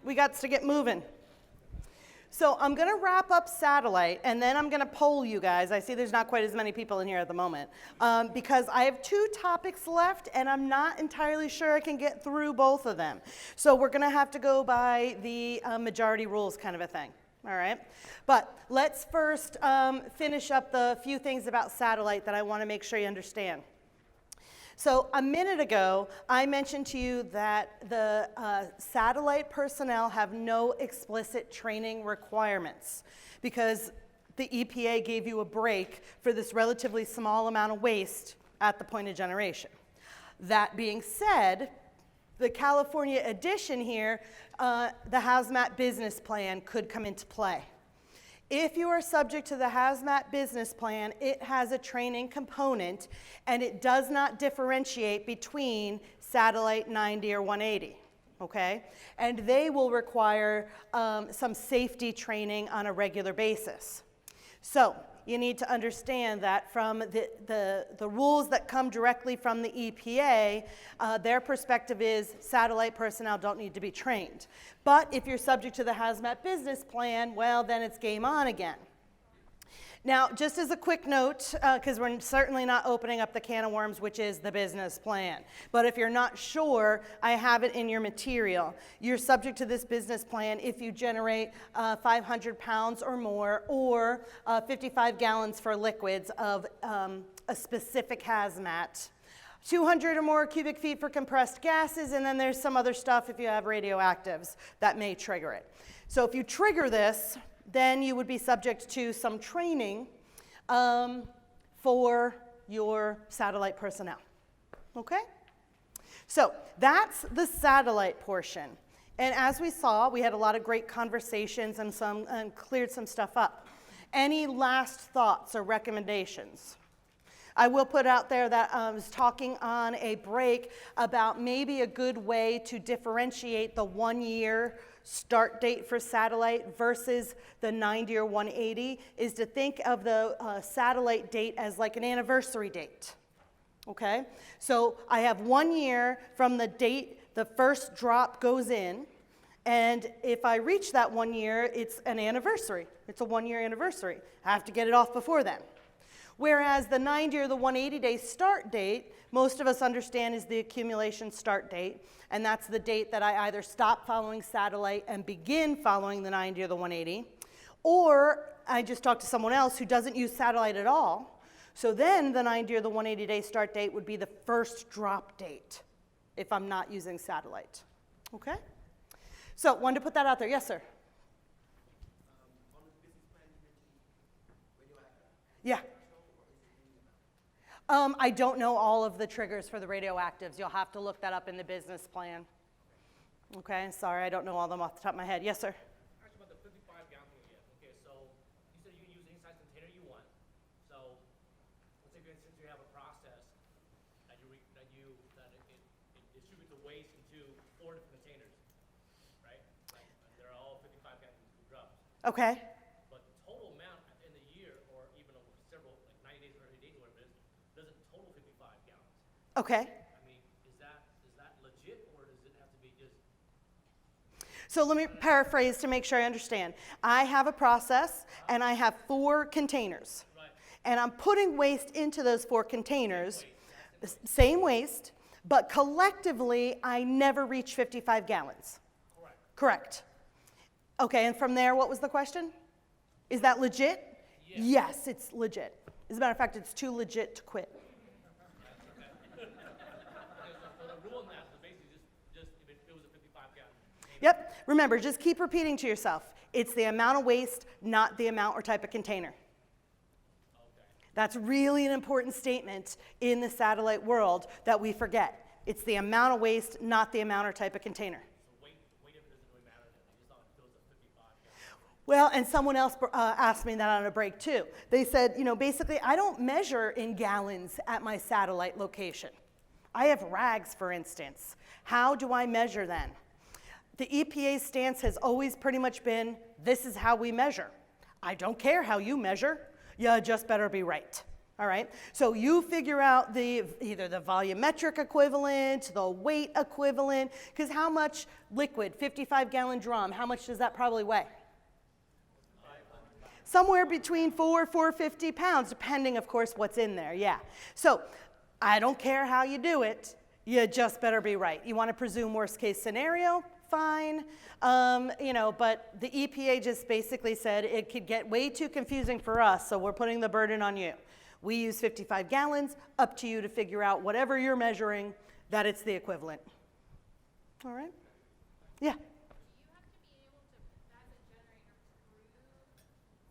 We got to get moving. So I'm going to wrap up satellite, and then I'm going to poll you guys. I see there's not quite as many people in here at the moment, because I have 2 topics left, and I'm not entirely sure I can get through both of them. So we're going to have to go by the majority rules kind of a thing. All right? But let's first finish up the few things about satellite that I want to make sure you understand. So a minute ago, I mentioned to you that the satellite personnel have no explicit training requirements because the EPA gave you a break for this relatively small amount of waste at the point of generation. That being said, the California edition here, the hazmat business plan could come into play. If you are subject to the hazmat business plan, it has a training component, and it does not differentiate between satellite 90 or 180, okay? And they will require some safety training on a regular basis. So you need to understand that from the rules that come directly from the EPA, their perspective is satellite personnel don't need to be trained. But if you're subject to the hazmat business plan, well, then it's game on again. Now, just as a quick note, because we're certainly not opening up the can of worms, which is the business plan. But if you're not sure, I have it in your material. You're subject to this business plan if you generate 500 pounds or more, or 55 gallons for liquids of a specific hazmat. 200 or more cubic feet for compressed gases, and then there's some other stuff if you have radioactives that may trigger it. So if you trigger this, then you would be subject to some training for your satellite personnel. Okay? So that's the satellite portion. And as we saw, we had a lot of great conversations and cleared some stuff up. Any last thoughts or recommendations? I will put out there that I was talking on a break about maybe a good way to differentiate the 1-year start date for satellite versus the 90 or 180 is to think of the satellite date as like an anniversary date. Okay? So I have 1 year from the date the first drop goes in, and if I reach that 1 year, it's an anniversary. It's a 1-year anniversary. I have to get it off before then. Whereas the 90 or the 180-day start date, most of us understand is the accumulation start date, and that's the date that I either stop following satellite and begin following the 90 or the 180, or I just talked to someone else who doesn't use satellite at all, so then the 90 or the 180-day start date would be the first drop date if I'm not using satellite. Okay? So, wanted to put that out there. Yes, sir? Yeah. I don't know all of the triggers for the radioactives. You'll have to look that up in the business plan. Okay, sorry, I don't know all of them off the top of my head. Yes, sir? Actually, about the 55 gallon again. Okay, so you said you can use any size container you want. So let's say, since you have a process that it distributes the waste into 4 different containers, right? Like, they're all 55 gallon drums. Okay. But the total amount in the year, or even over several, like 90 days or 30 days, whatever it is, doesn't total 55 gallons. Okay. I mean, is that legit, or does it have to be just? So let me paraphrase to make sure I understand. I have a process, and I have 4 containers. Right. And I'm putting waste into those 4 containers, same waste, but collectively, I never reach 55 gallons. Correct. Correct. Okay, and from there, what was the question? Is that legit? Yes. Yes, it's legit. As a matter of fact, it's too legit to quit. So the rule in that is basically just if it was a 55 gallon. Yep. Remember, just keep repeating to yourself. It's the amount of waste, not the amount or type of container. Okay. That's really an important statement in the satellite world that we forget. It's the amount of waste, not the amount or type of container. So weight doesn't really matter then. It's not until it's a 55 gallon. Well, and someone else asked me that on a break too. They said, basically, I don't measure in gallons at my satellite location. I have rags, for instance. How do I measure then? The EPA's stance has always pretty much been, this is how we measure. I don't care how you measure. You just better be right. All right, so you figure out either the volumetric equivalent, the weight equivalent, because how much liquid, 55-gallon drum, how much does that probably weigh? Somewhere between 450 pounds, depending, of course, what's in there, yeah. So I don't care how you do it, you just better be right. You want to presume worst case scenario? Fine, but the EPA just basically said it could get way too confusing for us, so we're putting the burden on you. We use 55 gallons, up to you to figure out whatever you're measuring, that it's the equivalent. All right? Yeah? Do you have to be able to, as a generator, prove,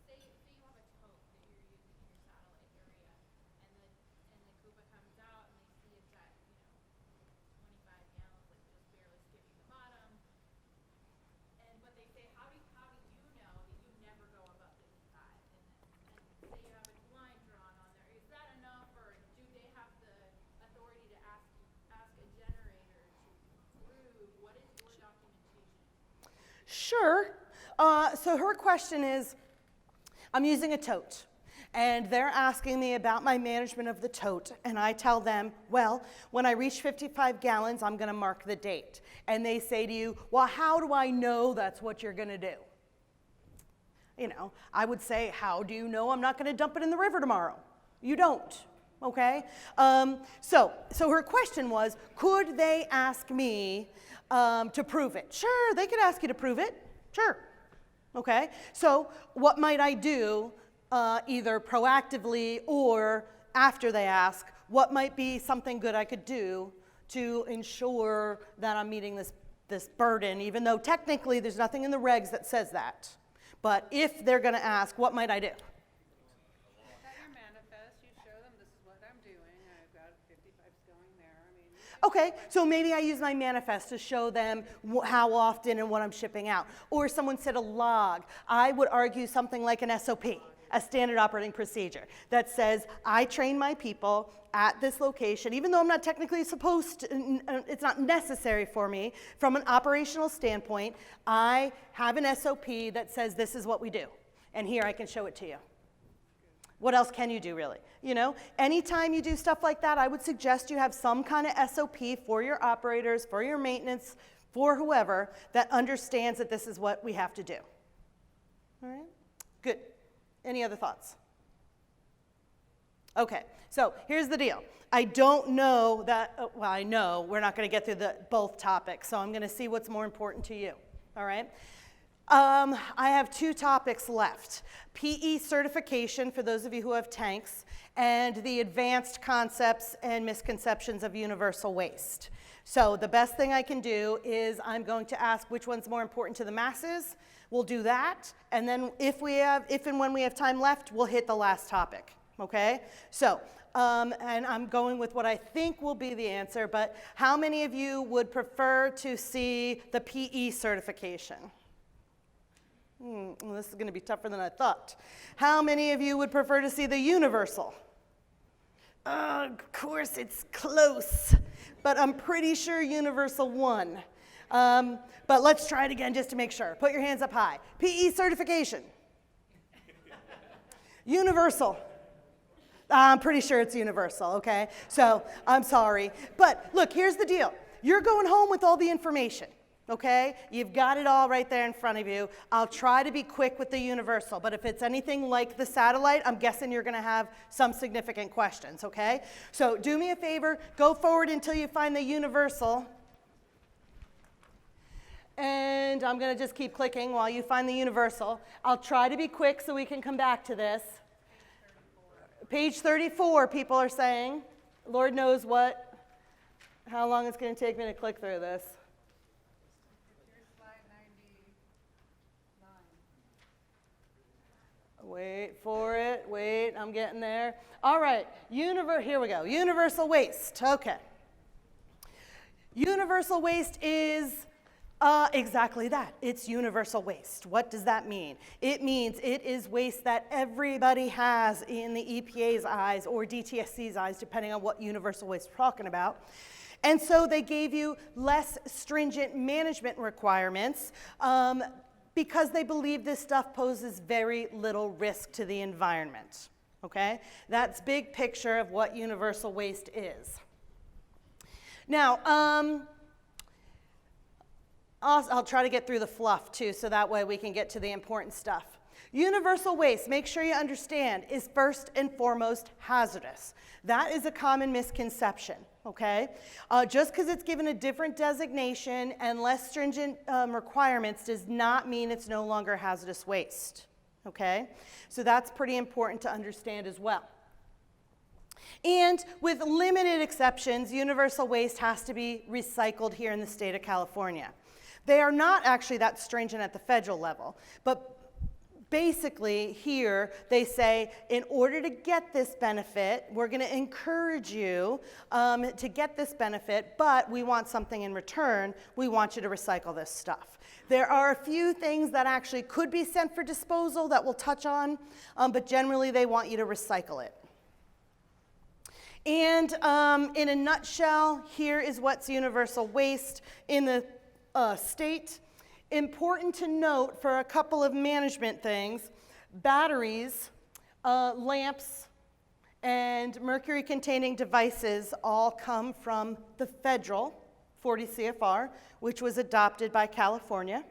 say you have a tote that you're using in your satellite area, and the CUPA comes out and they see it's at, 25 gallons, like just barely skipping the bottom, but they say, how do you know that you never go above 55? And say you have a line drawn on there, is that enough, or do they have the authority to ask a generator to prove what is your documentation? Sure. So her question is, I'm using a tote, and they're asking me about my management of the tote, and I tell them, well, when I reach 55 gallons, I'm going to mark the date. And they say to you, well, how do I know that's what you're going to do? I would say, how do you know I'm not going to dump it in the river tomorrow? You don't, okay? So her question was, could they ask me to prove it? Sure, they could ask you to prove it, sure, okay? So what might I do, either proactively or after they ask, what might be something good I could do to ensure that I'm meeting this burden, even though technically there's nothing in the regs that says that. But if they're going to ask, what might I do? At your manifest, you show them this is what I'm doing. I've got 55s going there. Okay, so maybe I use my manifest to show them how often and what I'm shipping out. Or someone said a log. I would argue something like an SOP, a standard operating procedure, that says I train my people at this location, even though I'm not technically supposed to, it's not necessary for me, from an operational standpoint, I have an SOP that says this is what we do. And here I can show it to you. What else can you do, really? Anytime you do stuff like that, I would suggest you have some kind of SOP for your operators, for your maintenance, for whoever that understands that this is what we have to do. All right? Good. Any other thoughts? Okay, so here's the deal. I don't know that, well, I know we're not going to get through both topics, so I'm going to see what's more important to you. All right? I have 2 topics left. PE certification, for those of you who have tanks, and the advanced concepts and misconceptions of universal waste. So the best thing I can do is I'm going to ask which one's more important to the masses. We'll do that, and then if and when we have time left, we'll hit the last topic, okay? So, and I'm going with what I think will be the answer, but how many of you would prefer to see the PE certification? Well, this is going to be tougher than I thought. How many of you would prefer to see the universal? Of course, it's close, but I'm pretty sure universal won. But let's try it again just to make sure. Put your hands up high. PE certification. Universal. I'm pretty sure it's universal, okay? So I'm sorry. But look, here's the deal. You're going home with all the information. Okay? You've got it all right there in front of you. I'll try to be quick with the universal, but if it's anything like the satellite, I'm guessing you're going to have some significant questions, okay? So do me a favor, go forward until you find the universal. And I'm going to just keep clicking while you find the universal. I'll try to be quick so we can come back to this. Page 34, people are saying. Lord knows how long it's going to take me to click through this. Wait for it. Wait, I'm getting there. All right, here we go. Universal waste. Okay. Universal waste is exactly that. It's universal waste. What does that mean? It means it is waste that everybody has in the EPA's eyes or DTSC's eyes, depending on what universal waste we're talking about. And so they gave you less stringent management requirements because they believe this stuff poses very little risk to the environment, okay? That's big picture of what universal waste is. Now, I'll try to get through the fluff too, so that way we can get to the important stuff. Universal waste, make sure you understand, is first and foremost hazardous. That is a common misconception, okay? Just because it's given a different designation and less stringent requirements does not mean it's no longer hazardous waste, okay? So that's pretty important to understand as well. And with limited exceptions, universal waste has to be recycled here in the state of California. They are not actually that stringent at the federal level, but basically here they say, in order to get this benefit, we're going to encourage you to get this benefit, but we want something in return. We want you to recycle this stuff. There are a few things that actually could be sent for disposal that we'll touch on, but generally they want you to recycle it. And in a nutshell, here is what's universal waste in the state. Important to note for a couple of management things, batteries, lamps, and mercury-containing devices all come from the federal 40 CFR, which was adopted by California.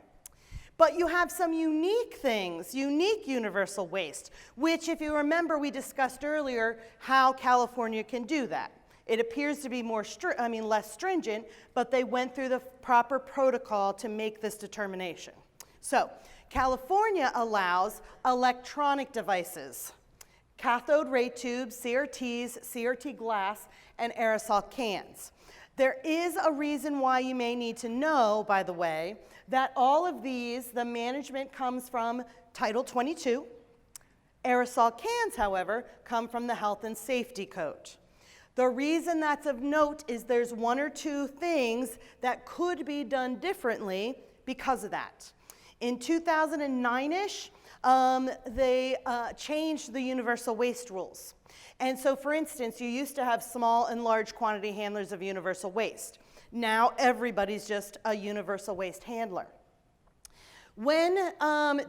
But you have some unique things, unique universal waste, which if you remember we discussed earlier how California can do that. It appears to be less stringent, but they went through the proper protocol to make this determination. So, California allows electronic devices, cathode ray tubes, CRTs, CRT glass, and aerosol cans. There is a reason why you may need to know, by the way, that all of these, the management comes from Title 22. Aerosol cans, however, come from the Health and Safety Code. The reason that's of note is there's one or two things that could be done differently because of that. In 2009-ish, they changed the universal waste rules. And so, for instance, you used to have small and large quantity handlers of universal waste. Now everybody's just a universal waste handler. When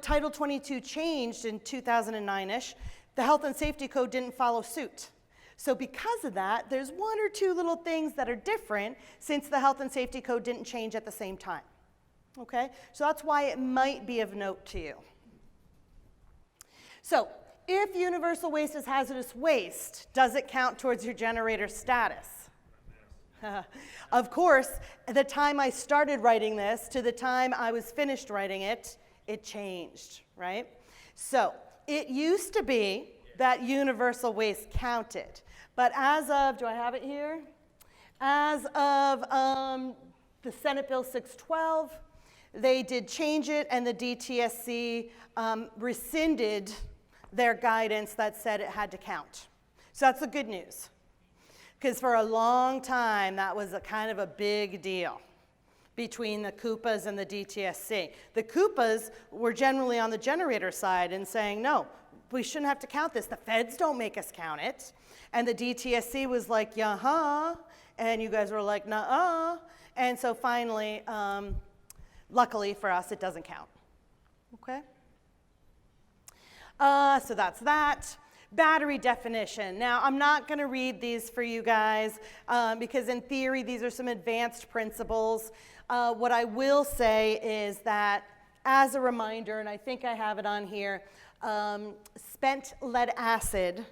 Title 22 changed in 2009-ish, the Health and Safety Code didn't follow suit. So because of that, there's one or two little things that are different since the Health and Safety Code didn't change at the same time. Okay? So that's why it might be of note to you. So, if universal waste is hazardous waste, does it count towards your generator status? Of course, the time I started writing this to the time I was finished writing it, it changed, right? So, it used to be that universal waste counted. But as of, do I have it here? As of the Senate Bill 612, they did change it, and the DTSC rescinded their guidance that said it had to count. So that's the good news. Because for a long time, that was a kind of a big deal between the CUPAs and the DTSC. The CUPAs were generally on the generator side and saying, no, we shouldn't have to count this. The feds don't make us count it. And the DTSC was like, yeah-huh. And you guys were like, nuh-uh. And so finally, luckily for us, it doesn't count. Okay? So that's that. Battery definition. Now, I'm not going to read these for you guys because in theory, these are some advanced principles. What I will say is that as a reminder, and I think I have it on here, spent lead acid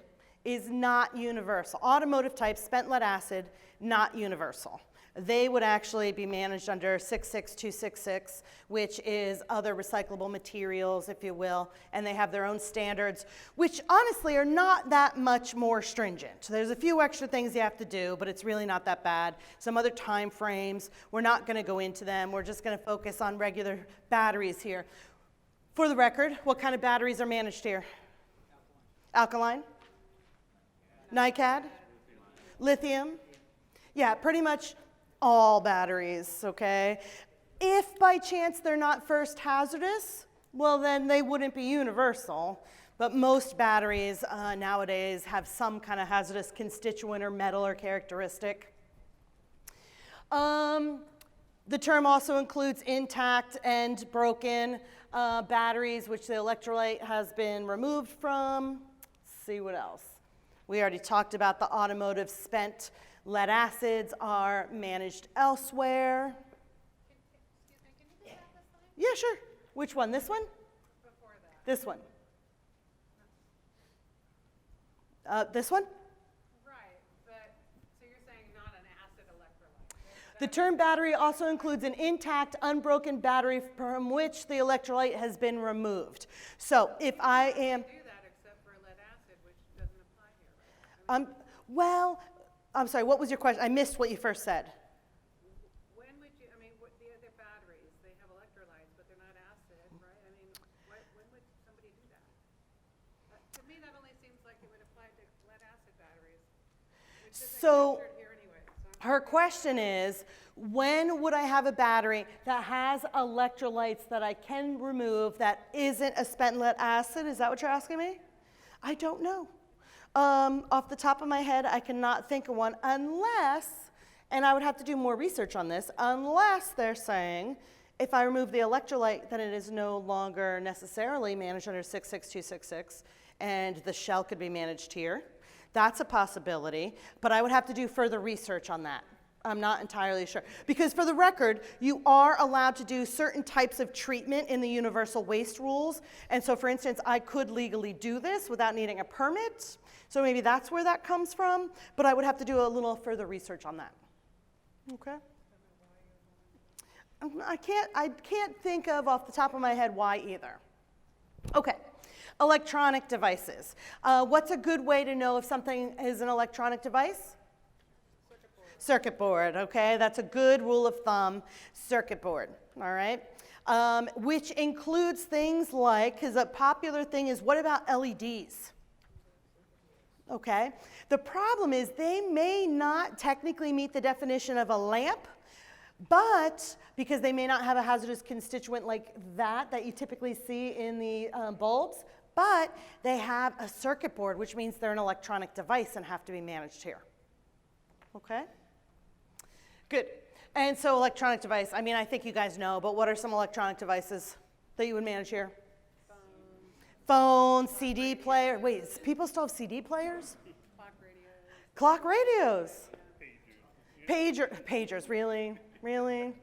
is not universal. Automotive type spent lead acid, not universal. They would actually be managed under 66266, which is other recyclable materials, if you will, and they have their own standards, which honestly are not that much more stringent. There's a few extra things you have to do, but it's really not that bad. Some other time frames, we're not going to go into them. We're just going to focus on regular batteries here. For the record, what kind of batteries are managed here? Alkaline? NiCad? Lithium? Yeah, pretty much all batteries, okay? If by chance they're not first hazardous, well then they wouldn't be universal, but most batteries nowadays have some kind of hazardous constituent or metal or characteristic. The term also includes intact and broken batteries, which the electrolyte has been removed from. see what else. We already talked about the automotive spent lead acids are managed elsewhere. Excuse me, can you go back this slide? Yeah, sure. Which one? This one? Before that. This one? This one? Right, but, so you're saying not an acid electrolyte? The term battery also includes an intact, unbroken battery from which the electrolyte has been removed. So if I am, Do that except for lead acid, which doesn't apply here, right? well, I'm sorry, what was your question? I missed what you first said. When would you, I mean, what, the other batteries, they have electrolytes, but they're not acid, right? I mean, when would somebody do that? To me, that only seems like it would apply to lead acid batteries, which isn't So- captured here anyway. So Her question is, when would I have a battery that has electrolytes that I can remove that isn't a spent lead acid? Is that what you're asking me? I don't know. Off the top of my head, I cannot think of one unless, and I would have to do more research on this, unless they're saying if I remove the electrolyte, then it is no longer necessarily managed under 66266 and the shell could be managed here. That's a possibility, but I would have to do further research on that. I'm not entirely sure. Because for the record, you are allowed to do certain types of treatment in the universal waste rules. And so for instance, I could legally do this without needing a permit. So maybe that's where that comes from, but I would have to do a little further research on that. Okay? I can't think of off the top of my head why either. Okay. Electronic devices. What's a good way to know if something is an electronic device? Circuit board, okay? That's a good rule of thumb. Circuit board, all right? Which includes things like, because a popular thing is, what about LEDs? Okay? The problem is they may not technically meet the definition of a lamp, but because they may not have a hazardous constituent like that you typically see in the bulbs, but they have a circuit board, which means they're an electronic device and have to be managed here. Okay? Good. And so electronic device, I mean, I think you guys know, but what are some electronic devices that you would manage here? Phone, CD player. Wait, people still have CD players? clock radios. Clock radios. Pagers, really? Really?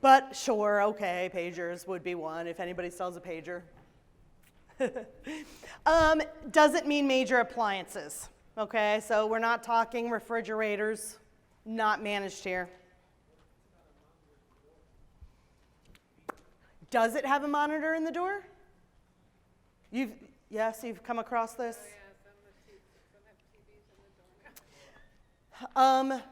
But sure, okay, pagers would be one if anybody sells a pager. Doesn't mean major appliances, okay? So we're not talking refrigerators, not managed here. Does it have a monitor in the door? Yes, you've come across this? Oh, yeah, some have TVs in the door now.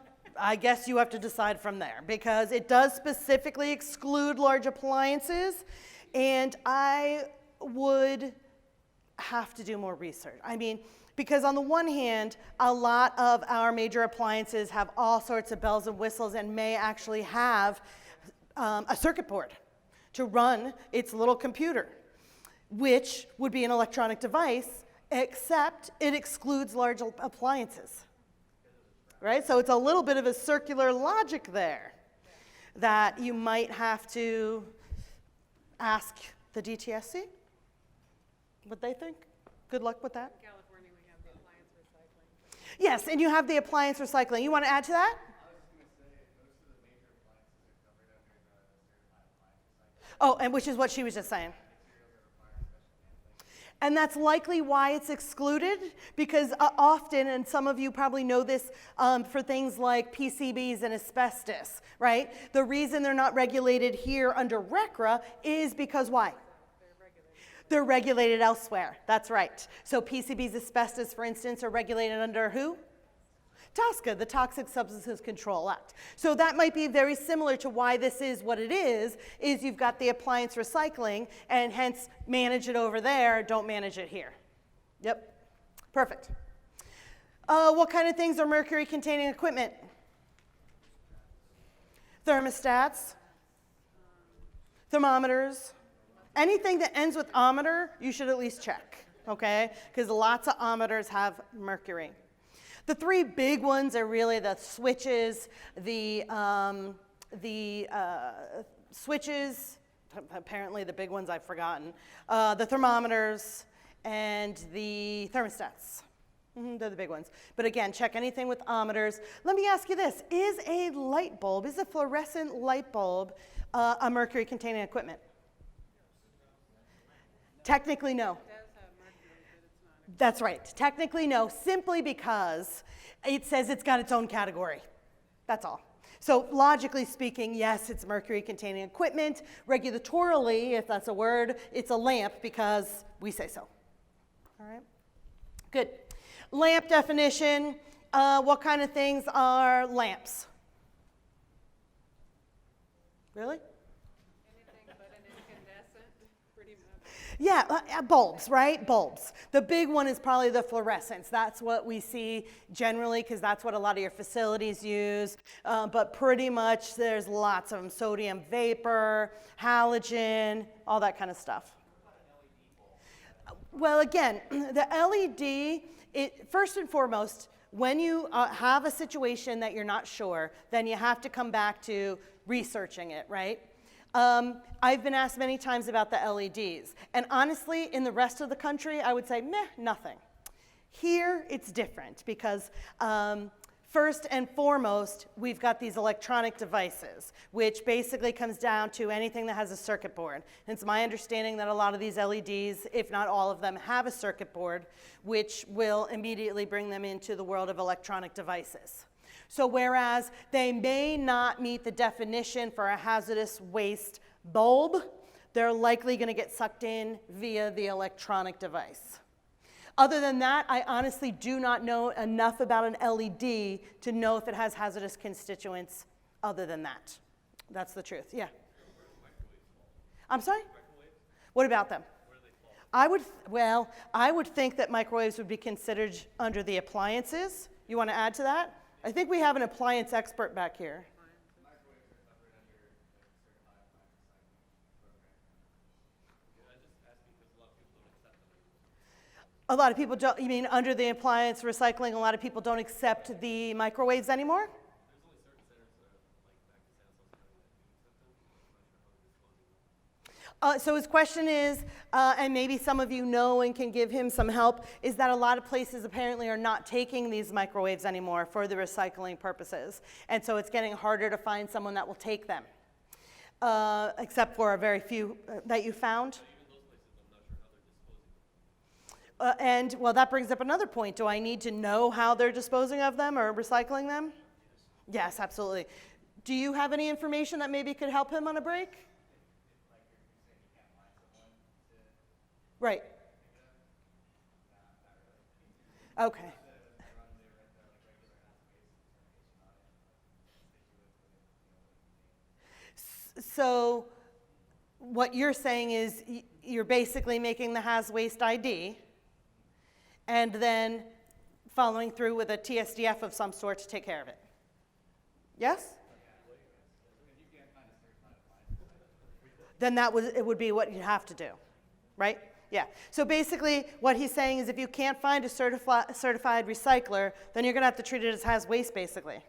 I guess you have to decide from there because it does specifically exclude large appliances, and I would have to do more research. I mean, because on the one hand, a lot of our major appliances have all sorts of bells and whistles and may actually have a circuit board to run its little computer, which would be an electronic device, except it excludes large appliances. Right? So it's a little bit of a circular logic there that you might have to ask the DTSC what they think. Good luck with that. In California, we have the appliance recycling. Yes, and you have the appliance recycling. You want to add to that? I was just going to say, most of the major appliances are covered under the certified appliance recycling. Oh, and which is what she was just saying. And that's likely why it's excluded, because often, and some of you probably know this for things like PCBs and asbestos, right? The reason they're not regulated here under RCRA is because why? They're regulated elsewhere. That's right. So PCBs, asbestos, for instance, are regulated under who? TSCA, the Toxic Substances Control Act. So that might be very similar to why this is what it is you've got the appliance recycling, and hence manage it over there, don't manage it here. Yep, perfect. What kind of things are mercury-containing equipment? Thermostats, thermometers, anything that ends with ometer, you should at least check, okay? Because lots of ometers have mercury. The three big ones are really the switches, switches, apparently the big ones I've forgotten, the thermometers, and the thermostats. They're the big ones. But again, check anything with ohmmeters. Let me ask you this. Is a light bulb, is a fluorescent light bulb a mercury-containing equipment? Technically, no. It does have mercury, but it's not. That's right. Technically, no, simply because it says it's got its own category. That's all. So logically speaking, yes, it's mercury-containing equipment. Regulatorily, if that's a word, it's a lamp because we say so. All right? Good. Lamp definition. What kind of things are lamps? Really? Anything but an incandescent, pretty much. Yeah, bulbs, right? Bulbs. The big one is probably the fluorescents. That's what we see generally because that's what a lot of your facilities use. But pretty much there's lots of them. Sodium vapor, halogen, all that kind of stuff. Well, again, the LED, first and foremost, when you have a situation that you're not sure, then you have to come back to researching it, right? I've been asked many times about the LEDs, and honestly, in the rest of the country, I would say, meh, nothing. Here, it's different because first and foremost, we've got these electronic devices, which basically comes down to anything that has a circuit board. And it's my understanding that a lot of these LEDs, if not all of them, have a circuit board, which will immediately bring them into the world of electronic devices. So whereas they may not meet the definition for a hazardous waste bulb, they're likely going to get sucked in via the electronic device. Other than that, I honestly do not know enough about an LED to know if it has hazardous constituents other than that. That's the truth, yeah. I'm sorry? What about them? I would think that microwaves would be considered under the appliances. You want to add to that? I think we have an appliance expert back here. Microwaves are covered under the certified appliance recycling program. I just asked because a lot of people don't accept them anymore. A lot of people don't, you mean under the appliance recycling, a lot of people don't accept the microwaves anymore? There's only certain centers that are like back to San Jose that do accept them. I'm not sure how they're disclosing them. So his question is, and maybe some of you know and can give him some help, is that a lot of places apparently are not taking these microwaves anymore for the recycling purposes. And so it's getting harder to find someone that will take them, except for a very few that you found. Even those places, I'm not sure how they're disposing of them. And well, that brings up another point. Do I need to know how they're disposing of them or recycling them? Yes, absolutely. Do you have any information that maybe could help him on a break? Right. Okay. So what you're saying is you're basically making the Haz Waste ID and then following through with a TSDF of some sort to take care of it. Yes? Then it would be what you have to do, right? Yeah. So basically, what he's saying is if you can't find a certified recycler, then you're going to have to treat it as Haz Waste, basically.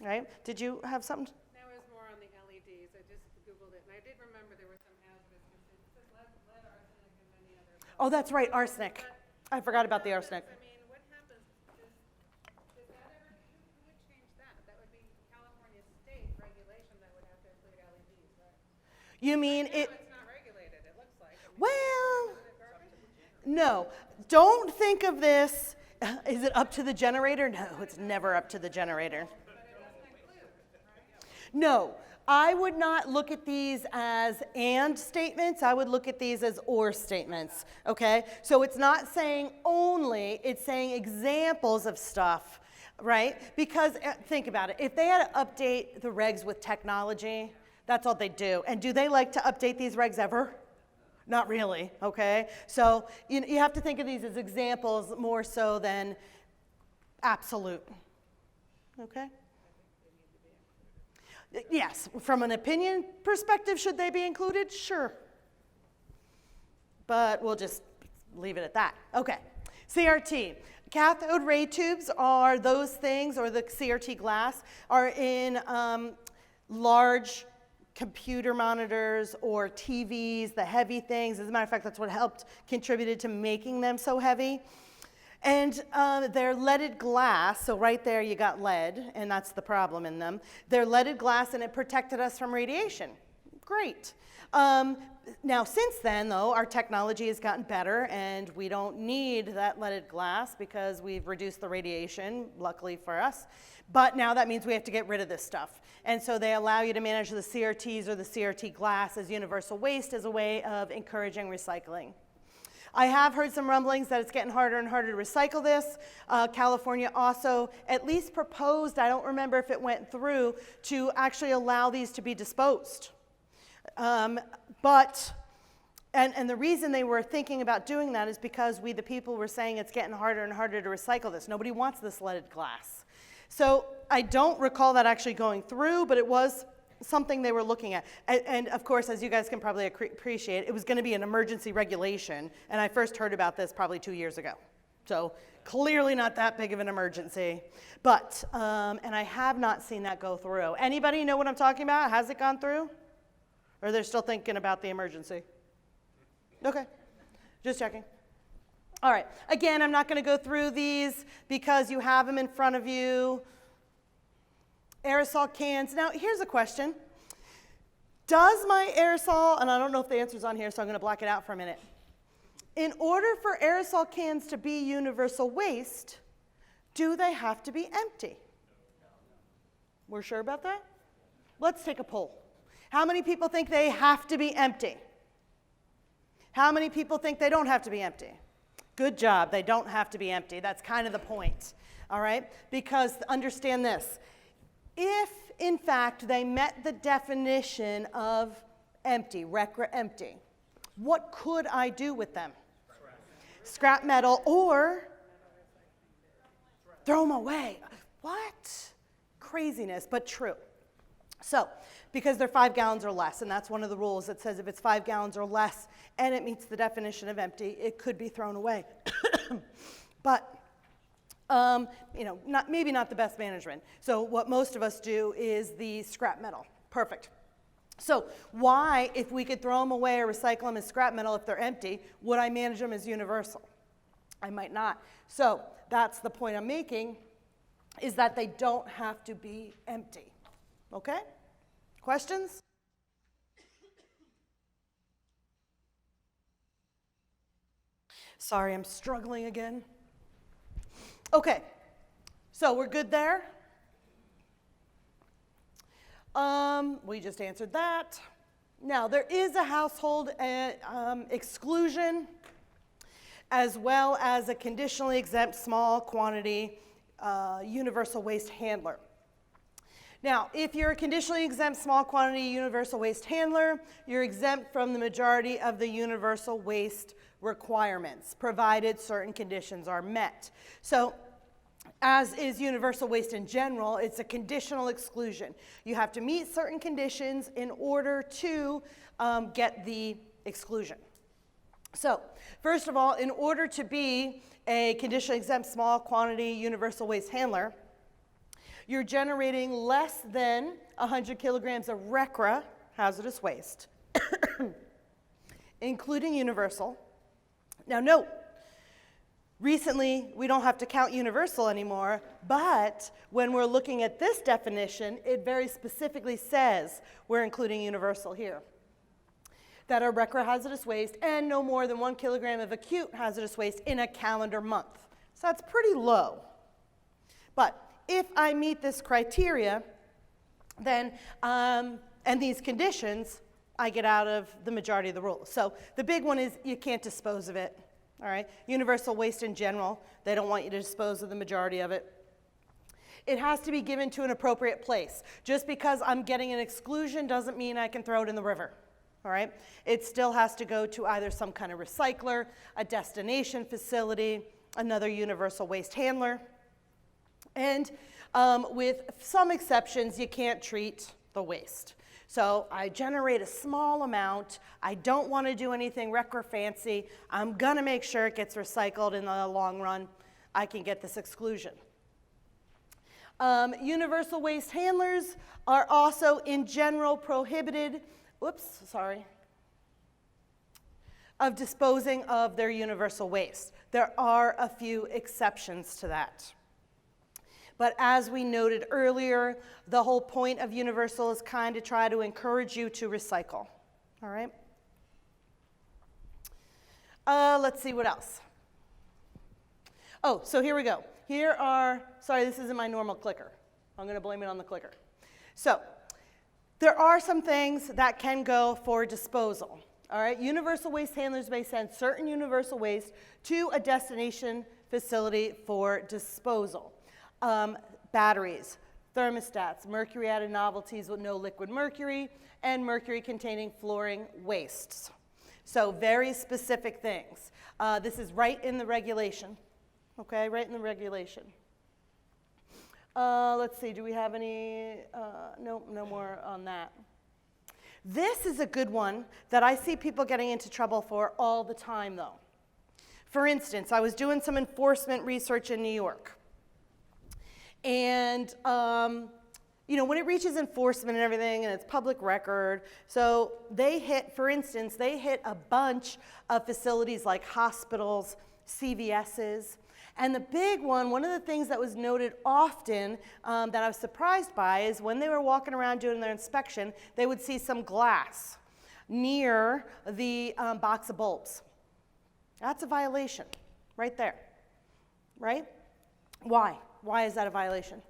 Right? Did you have something? That was more on the LEDs. I just Googled it, and I did remember there were some hazardous constituents. It says lead, arsenic, and many other. Oh, that's right, arsenic. I forgot about the arsenic. I mean, what happens? Does that ever, who would change that? That would be California state regulation that would have to include LEDs, right? You mean No, it? it's not regulated, it looks like. I mean, Well, is it garbage? no. Don't think of this. Is it up to the generator? No, it's never up to the generator. But it doesn't include, right? No, I would not look at these as and statements. I would look at these as or statements, okay? So it's not saying only, it's saying examples of stuff, right? Because think about it. If they had to update the regs with technology, that's all they do. And do they like to update these regs ever? Not really, okay? So you have to think of these as examples more so than absolute, okay? Yes, from an opinion perspective, should they be included? Sure. But we'll just leave it at that. Okay, CRT. Cathode ray tubes are those things, or the CRT glass, are in large computer monitors or TVs, the heavy things. As a matter of fact, that's what contributed to making them so heavy. And they're leaded glass, so right there you got lead, and that's the problem in them. They're leaded glass, and it protected us from radiation. Great. Now, since then, though, our technology has gotten better, and we don't need that leaded glass because we've reduced the radiation, luckily for us. But now that means we have to get rid of this stuff. And so they allow you to manage the CRTs or the CRT glass as universal waste as a way of encouraging recycling. I have heard some rumblings that it's getting harder and harder to recycle this. California also at least proposed, I don't remember if it went through, to actually allow these to be disposed. And the reason they were thinking about doing that is because we, the people, were saying it's getting harder and harder to recycle this. Nobody wants this leaded glass. So I don't recall that actually going through, but it was something they were looking at. And of course, as you guys can probably appreciate, it was going to be an emergency regulation, and I first heard about this probably 2 years ago. So clearly not that big of an emergency. But, and I have not seen that go through. Anybody know what I'm talking about? Has it gone through? Or they're still thinking about the emergency? Okay, just checking. All right, again, I'm not going to go through these because you have them in front of you. Aerosol cans. Now, here's a question. Does my aerosol, and I don't know if the answer's on here, so I'm going to black it out for a minute. In order for aerosol cans to be universal waste, do they have to be empty? We're sure about that? Let's take a poll. How many people think they have to be empty? How many people think they don't have to be empty? Good job, they don't have to be empty. That's kind of the point, all right? Because understand this. If, in fact, they met the definition of empty, RCRA empty, what could I do with them? Scrap metal or throw them away. What? Craziness, but true. So, because they're 5 gallons or less, and that's one of the rules that says if it's 5 gallons or less and it meets the definition of empty, it could be thrown away. But you know, maybe not the best management. So what most of us do is the scrap metal. Perfect. So why, if we could throw them away or recycle them as scrap metal if they're empty, would I manage them as universal? I might not. So that's the point I'm making, is that they don't have to be empty. Okay? Questions? Sorry, I'm struggling again. Okay, so we're good there. We just answered that. Now, there is a household exclusion as well as a conditionally exempt small quantity universal waste handler. Now, if you're a conditionally exempt small quantity universal waste handler, you're exempt from the majority of the universal waste requirements, provided certain conditions are met. So, as is universal waste in general, it's a conditional exclusion. You have to meet certain conditions in order to get the exclusion. So, first of all, in order to be a conditionally exempt small quantity universal waste handler, you're generating less than 100 kilograms of RCRA, hazardous waste, including universal. Now note, recently we don't have to count universal anymore, but when we're looking at this definition, it very specifically says we're including universal here. That are RCRA hazardous waste and no more than 1 kilogram of acute hazardous waste in a calendar month. So that's pretty low. But if I meet this criteria, then, and these conditions, I get out of the majority of the rules. So the big one is you can't dispose of it, all right? Universal waste in general, they don't want you to dispose of the majority of it. It has to be given to an appropriate place. Just because I'm getting an exclusion doesn't mean I can throw it in the river, all right? It still has to go to either some kind of recycler, a destination facility, another universal waste handler. And with some exceptions, you can't treat the waste. So I generate a small amount. I don't want to do anything RCRA fancy. I'm going to make sure it gets recycled in the long run. I can get this exclusion. Universal waste handlers are also in general prohibited, of disposing of their universal waste. There are a few exceptions to that. But as we noted earlier, the whole point of universal is kind of try to encourage you to recycle. All right? Let's see what else. Oh, so here we go. Here are, sorry, this isn't my normal clicker. I'm going to blame it on the clicker. So there are some things that can go for disposal. All right, universal waste handlers may send certain universal waste to a destination facility for disposal. Batteries, thermostats, mercury-added novelties with no liquid mercury, and mercury-containing flooring wastes. So very specific things. This is right in the regulation. Okay, right in the regulation. Let's see, do we have any? No more on that. This is a good one that I see people getting into trouble for all the time, though. For instance, I was doing some enforcement research in New York. And, you know, when it reaches enforcement and everything, and it's public record, so they hit, for instance, they hit a bunch of facilities like hospitals, CVS's, and the big one of the things that was noted often that I was surprised by is when they were walking around doing their inspection, they would see some glass near the box of bulbs. That's a violation right there, right? Why? Why is that a violation?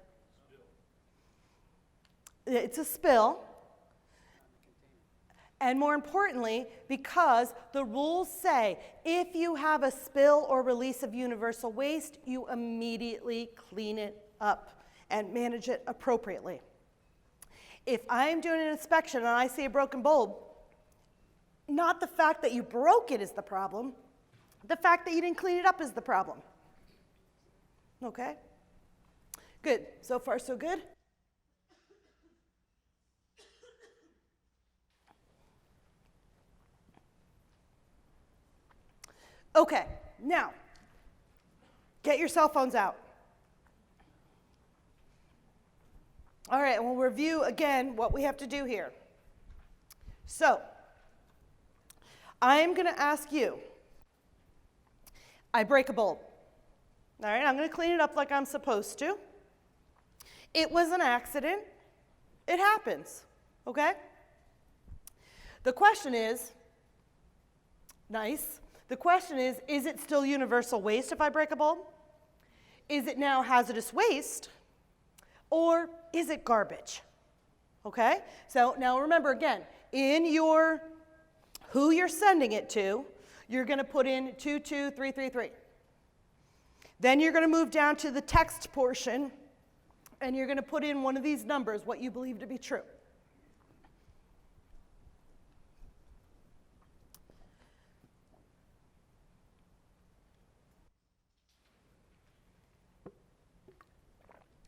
It's a spill. And more importantly, because the rules say if you have a spill or release of universal waste, you immediately clean it up and manage it appropriately. If I'm doing an inspection and I see a broken bulb, not the fact that you broke it is the problem, the fact that you didn't clean it up is the problem. Okay? Good. So far, so good? Okay, now, get your cell phones out. All right, and we'll review again what we have to do here. So, I'm going to ask you, I break a bulb. All right, I'm going to clean it up like I'm supposed to. It was an accident. It happens, okay? The question is, nice. The question is it still universal waste if I break a bulb? Is it now hazardous waste? Or is it garbage? Okay? So now remember again, in your who you're sending it to, you're going to put in 22333. Then you're going to move down to the text portion, and you're going to put in one of these numbers, what you believe to be true.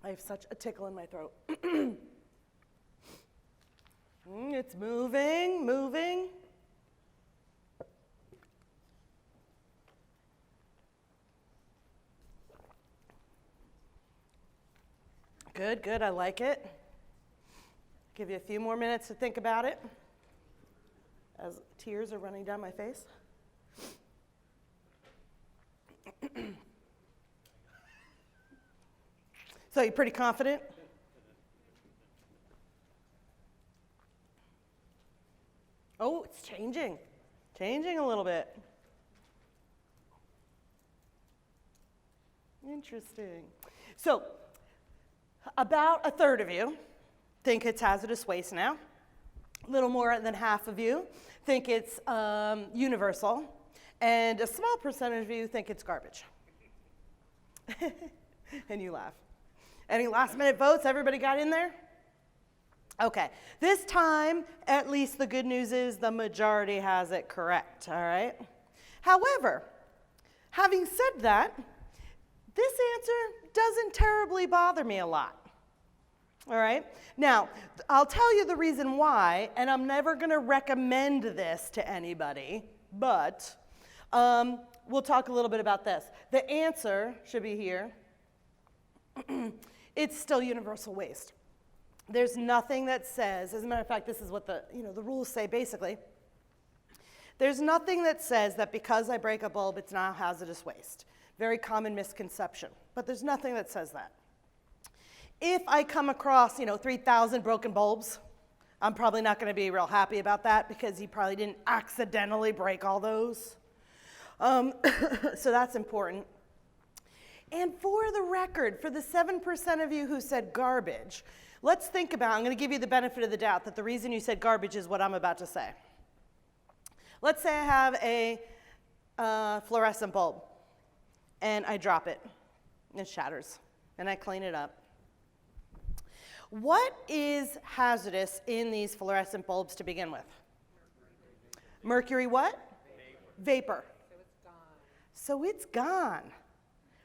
I have such a tickle in my throat. It's moving, moving. Good, good, I like it. Give you a few more minutes to think about it as tears are running down my face. So you're pretty confident? Oh, it's changing. Changing a little bit. Interesting. So about a third of you think it's hazardous waste now. A little more than half of you think it's universal. And a small percentage of you think it's garbage. And you laugh. Any last minute votes? Everybody got in there? Okay. This time, at least the good news is the majority has it correct, all right? However, having said that, this answer doesn't terribly bother me a lot. All right? Now, I'll tell you the reason why, and I'm never going to recommend this to anybody, but we'll talk a little bit about this. The answer should be here. it's still universal waste. There's nothing that says, as a matter of fact, this is what the rules say basically. There's nothing that says that because I break a bulb, it's now hazardous waste. Very common misconception, but there's nothing that says that. If I come across, 3,000 broken bulbs, I'm probably not going to be real happy about that because you probably didn't accidentally break all those. So that's important. And for the record, for the 7% of you who said garbage, let's think about, I'm going to give you the benefit of the doubt that the reason you said garbage is what I'm about to say. Let's say I have a fluorescent bulb and I drop it and it shatters and I clean it up. What is hazardous in these fluorescent bulbs to begin with? Mercury what? Vapor. So it's gone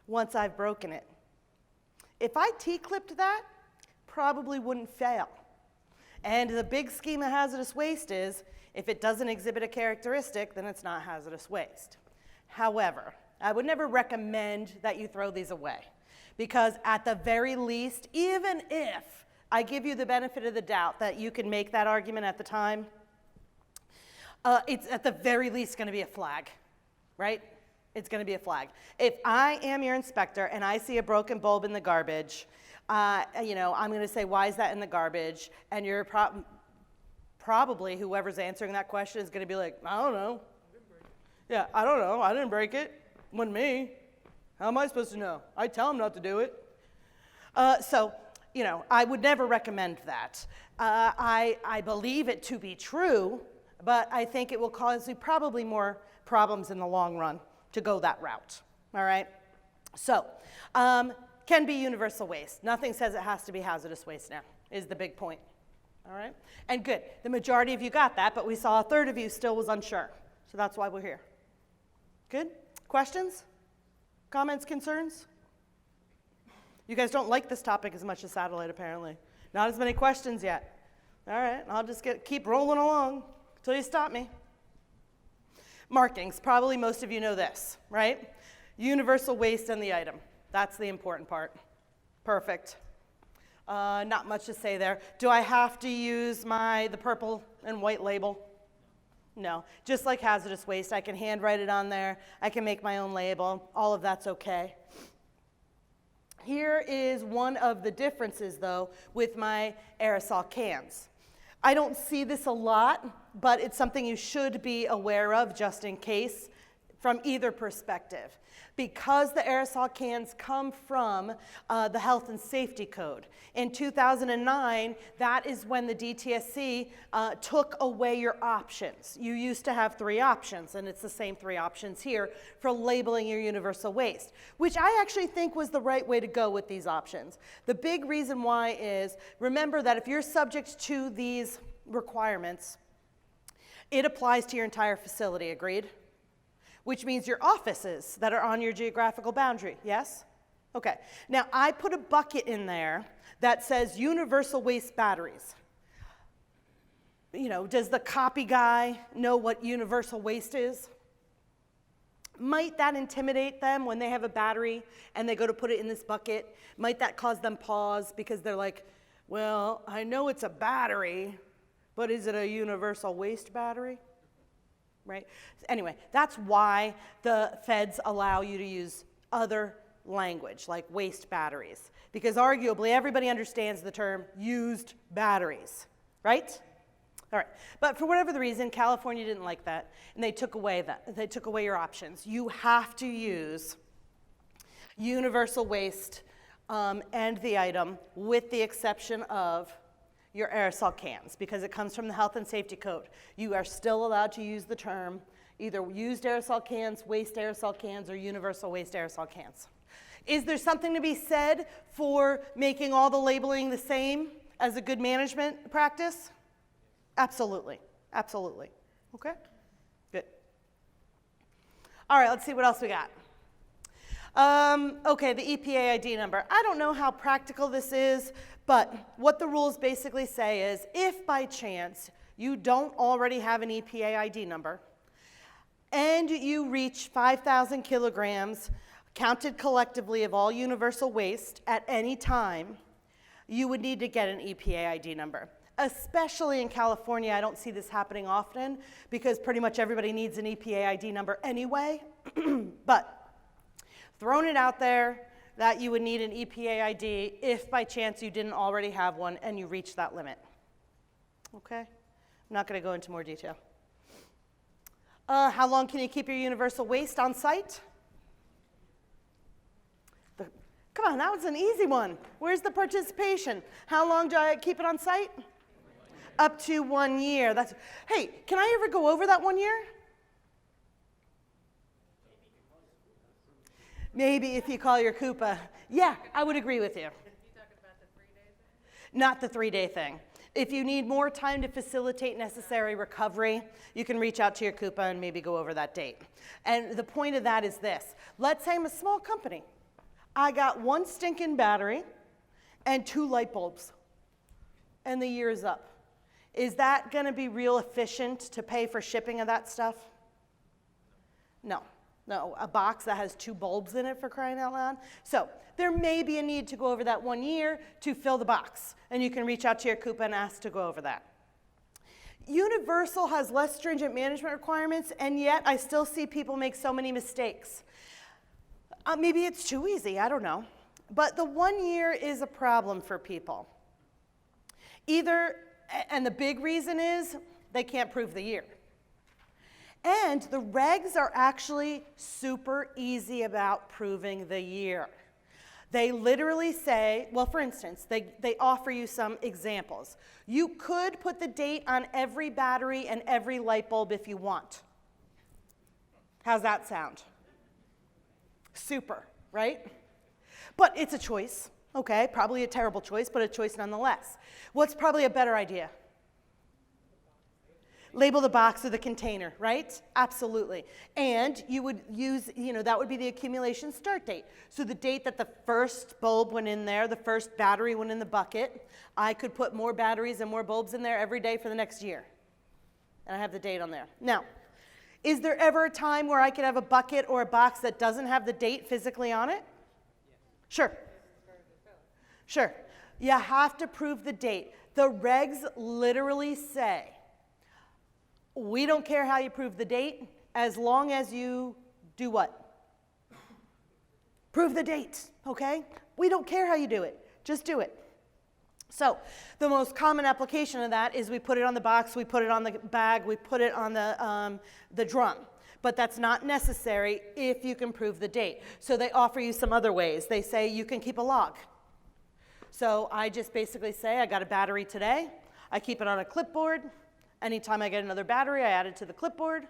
once I've broken it. If I T-clipped that, probably wouldn't fail. And the big scheme of hazardous waste is, if it doesn't exhibit a characteristic, then it's not hazardous waste. However, I would never recommend that you throw these away, because at the very least, even if I give you the benefit of the doubt that you can make that argument at the time, it's at the very least going to be a flag, right? It's going to be a flag. If I am your inspector and I see a broken bulb in the garbage, I'm going to say, why is that in the garbage? And you're probably, whoever's answering that question is going to be like, I don't know. Yeah, I don't know. I didn't break it. Wasn't me. How am I supposed to know? I tell them not to do it. I would never recommend that. I believe it to be true, but I think it will cause you probably more problems in the long run to go that route, all right? So, can be universal waste. Nothing says it has to be hazardous waste now, is the big point, all right? And good, the majority of you got that, but we saw a third of you still was unsure, so that's why we're here. Good? Questions? Comments, concerns? You guys don't like this topic as much as satellite, apparently. Not as many questions yet. All right, I'll just keep rolling along until you stop me. Markings, probably most of you know this, right? Universal waste and the item. That's the important part. Perfect. Not much to say there. Do I have to use the purple and white label? No. Just like hazardous waste, I can handwrite it on there. I can make my own label. All of that's okay. Here is one of the differences, though, with my aerosol cans. I don't see this a lot, but it's something you should be aware of just in case from either perspective. Because the aerosol cans come from the Health and Safety Code. In 2009, that is when the DTSC took away your options. You used to have 3 options, and it's the same 3 options here for labeling your universal waste, which I actually think was the right way to go with these options. The big reason why is, remember that if you're subject to these requirements, it applies to your entire facility, agreed? Which means your offices that are on your geographical boundary, yes? Okay, now I put a bucket in there that says universal waste batteries. Does the copy guy know what universal waste is? Might that intimidate them when they have a battery and they go to put it in this bucket? Might that cause them pause because they're like, well, I know it's a battery, but is it a universal waste battery? Right? Anyway, that's why the feds allow you to use other language, like waste batteries, because arguably everybody understands the term used batteries, right? All right, but for whatever the reason, California didn't like that, and they took away your options. You have to use universal waste and the item, with the exception of your aerosol cans, because it comes from the Health and Safety Code. You are still allowed to use the term either used aerosol cans, waste aerosol cans, or universal waste aerosol cans. Is there something to be said for making all the labeling the same as a good management practice? Absolutely, absolutely. Okay, good. All right, let's see what else we got. Okay, the EPA ID number. I don't know how practical this is, but what the rules basically say is, if by chance you don't already have an EPA ID number, and you reach 5,000 kilograms, counted collectively of all universal waste at any time, you would need to get an EPA ID number. Especially in California, I don't see this happening often because pretty much everybody needs an EPA ID number anyway. But throwing it out there that you would need an EPA ID if by chance you didn't already have one and you reach that limit. Okay? I'm not going to go into more detail. How long can you keep your universal waste on site? Come on, that was an easy one. Where's the participation? How long do I keep it on site? Up to 1 year. That's, hey, can I ever go over that 1 year? Maybe if you call your CUPA. Yeah, I would agree with you. You talking about the 3-day thing? Not the 3-day thing. If you need more time to facilitate necessary recovery, you can reach out to your CUPA and maybe go over that date. And the point of that is this. Let's say I'm a small company. I got 1 stinking battery and 2 light bulbs, and the year is up. Is that going to be real efficient to pay for shipping of that stuff? No. No, a box that has 2 bulbs in it, for crying out loud. So there may be a need to go over that 1 year to fill the box, and you can reach out to your CUPA and ask to go over that. Universal has less stringent management requirements, and yet I still see people make so many mistakes. Maybe it's too easy, I don't know. But the 1 year is a problem for people. Either, and the big reason is they can't prove the year. And the regs are actually super easy about proving the year. They literally say, well, for instance, they offer you some examples. You could put the date on every battery and every light bulb if you want. How's that sound? Super, right? But it's a choice, okay? Probably a terrible choice, but a choice nonetheless. What's probably a better idea? Label the box or the container, right? Absolutely. And you would use, that would be the accumulation start date. So the date that the first bulb went in there, the first battery went in the bucket, I could put more batteries and more bulbs in there every day for the next year. And I have the date on there. Now, is there ever a time where I could have a bucket or a box that doesn't have the date physically on it? Sure. Sure. You have to prove the date. The regs literally say, we don't care how you prove the date, as long as you do what? Prove the date, okay? We don't care how you do it. Just do it. So the most common application of that is we put it on the box, we put it on the bag, we put it on the drum. But that's not necessary if you can prove the date. So they offer you some other ways. They say you can keep a log. So I just basically say I got a battery today. I keep it on a clipboard. Anytime I get another battery, I add it to the clipboard.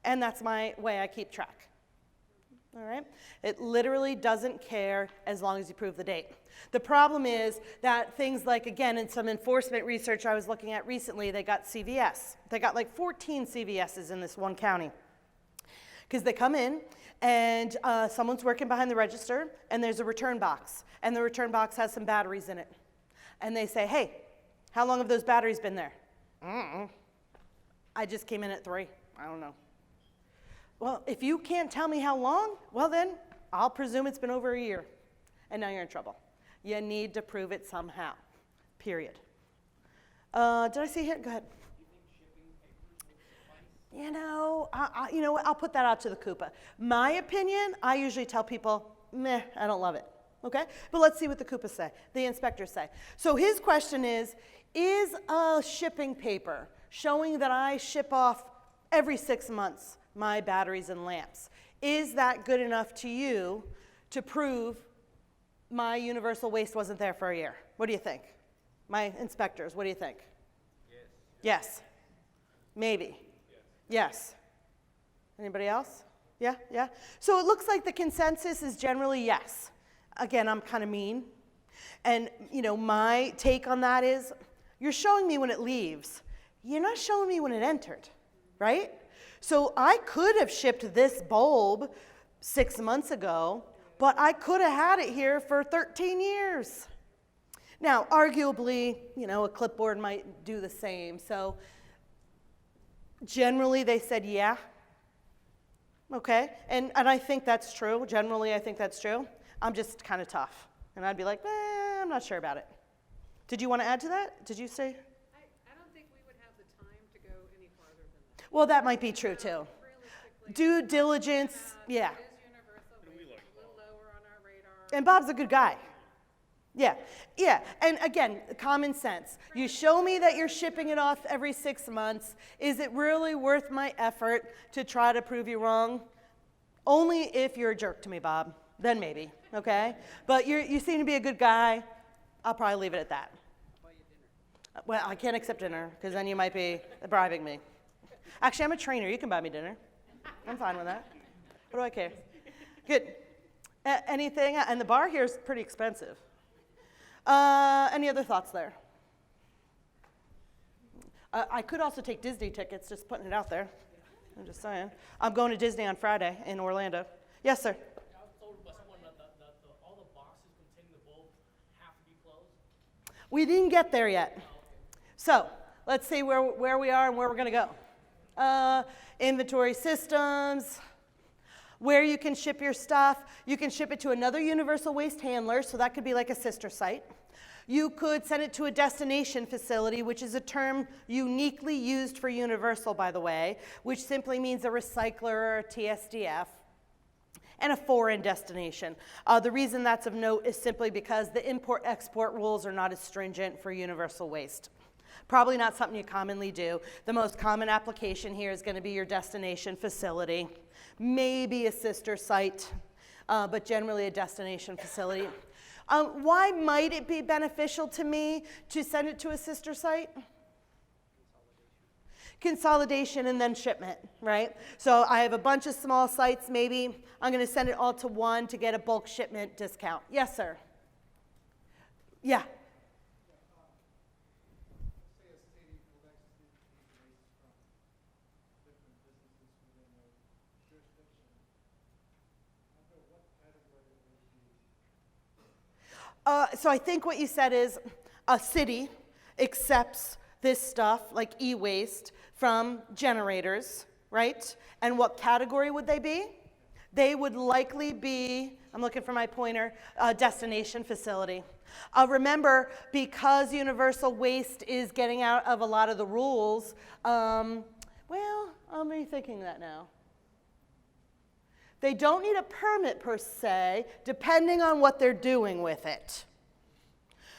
And that's my way I keep track. All right? It literally doesn't care as long as you prove the date. The problem is that things like, again, in some enforcement research I was looking at recently, they got CVS. They got like 14 CVSs in this one county. Because they come in, and someone's working behind the register, and there's a return box. And the return box has some batteries in it. And they say, hey, how long have those batteries been there? I just came in at 3. I don't know. Well, if you can't tell me how long, well then, I'll presume it's been over a year. And now you're in trouble. You need to prove it somehow, period. Did I see here? Go ahead. You know what? I'll put that out to the CUPA. My opinion, I usually tell people, meh, I don't love it. Okay? But let's see what the CUPA say, the inspectors say. So his question is a shipping paper showing that I ship off every 6 months my batteries and lamps, is that good enough to you to prove my universal waste wasn't there for a year? What do you think? My inspectors, what do you think? Yes. Yes. Maybe. Yes. Anybody else? Yeah, yeah. So it looks like the consensus is generally yes. Again, I'm kind of mean. And, my take on that is, you're showing me when it leaves. You're not showing me when it entered, right? So I could have shipped this bulb 6 months ago, but I could have had it here for 13 years. Now, arguably, a clipboard might do the same. So generally, they said, yeah. Okay, and I think that's true. Generally, I think that's true. I'm just kind of tough. And I'd be like, I'm not sure about it. Did you want to add to that? Did you say? I don't think we would have the time to go any farther than that. Well, that might be true too. Realistically, Due diligence, yeah. it is universal, but it's a little lower on our radar. And Bob's a good guy. Yeah, yeah. And again, common sense. You show me that you're shipping it off every 6 months. Is it really worth my effort to try to prove you wrong? Only if you're a jerk to me, Bob. Then maybe, okay? But you seem to be a good guy. I'll probably leave it at that. Well, I can't accept dinner because then you might be bribing me. Actually, I'm a trainer. You can buy me dinner. I'm fine with that. What do I care? Good. Anything? And the bar here is pretty expensive. Any other thoughts there? I could also take Disney tickets, just putting it out there. I'm just saying. I'm going to Disney on Friday in Orlando. Yes, sir. I was told by someone that all the boxes containing the bulb have to be closed. We didn't get there yet. So let's see where we are and where we're going to go. Inventory systems, where you can ship your stuff. You can ship it to another universal waste handler, so that could be like a sister site. You could send it to a destination facility, which is a term uniquely used for universal, by the way, which simply means a recycler or a TSDF, and a foreign destination. The reason that's of note is simply because the import-export rules are not as stringent for universal waste. Probably not something you commonly do. The most common application here is going to be your destination facility, maybe a sister site, but generally a destination facility. Why might it be beneficial to me to send it to a sister site? Consolidation and then shipment, right? So I have a bunch of small sites, maybe I'm going to send it all to one to get a bulk shipment discount. Yes, sir. Yeah. Say a city collects these waste from different businesses within their jurisdiction. Under what category would they be? So I think what you said is a city accepts this stuff, like e-waste, from generators, right? And what category would they be? They would likely be, I'm looking for my pointer, a destination facility. Remember, because universal waste is getting out of a lot of the rules, well, I'm rethinking that now. They don't need a permit per se, depending on what they're doing with it.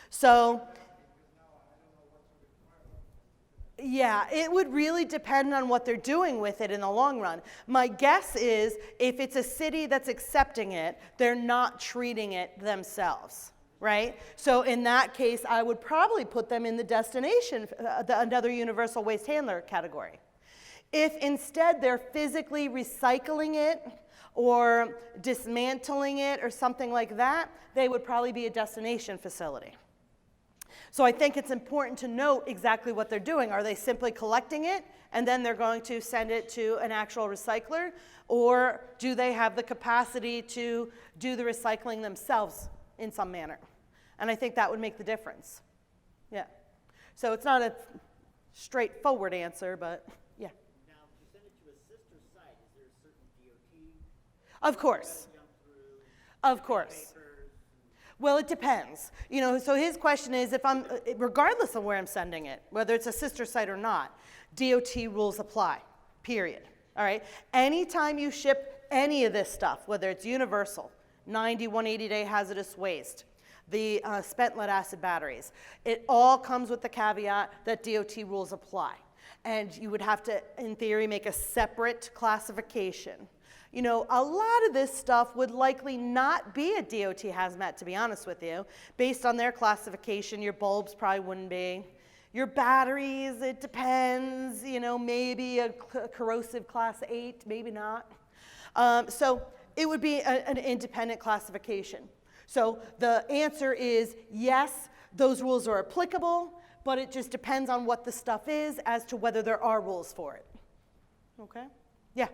So, yeah, it would really depend on what they're doing with it in the long run. My guess is if it's a city that's accepting it, they're not treating it themselves, right? So in that case, I would probably put them in the destination, another universal waste handler category. If instead they're physically recycling it or dismantling it or something like that, they would probably be a destination facility. So I think it's important to note exactly what they're doing. Are they simply collecting it and then they're going to send it to an actual recycler? Or do they have the capacity to do the recycling themselves in some manner? And I think that would make the difference. Yeah. So it's not a straightforward answer, but yeah. Now, to send it to a sister site, is there a certain DOT? Of course. Jump through Of course. papers? Well, it depends. You know, so his question is if I'm, regardless of where I'm sending it, whether it's a sister site or not, DOT rules apply, period. All right? Anytime you ship any of this stuff, whether it's universal, 90, 180-day hazardous waste, the spent lead acid batteries, it all comes with the caveat that DOT rules apply. And you would have to, in theory, make a separate classification. You know, a lot of this stuff would likely not be a DOT hazmat, to be honest with you. Based on their classification, your bulbs probably wouldn't be. Your batteries, it depends, you know, maybe a corrosive class 8, maybe not. So it would be an independent classification. So the answer is yes, those rules are applicable, but it just depends on what the stuff is as to whether there are rules for it. Okay? Yeah?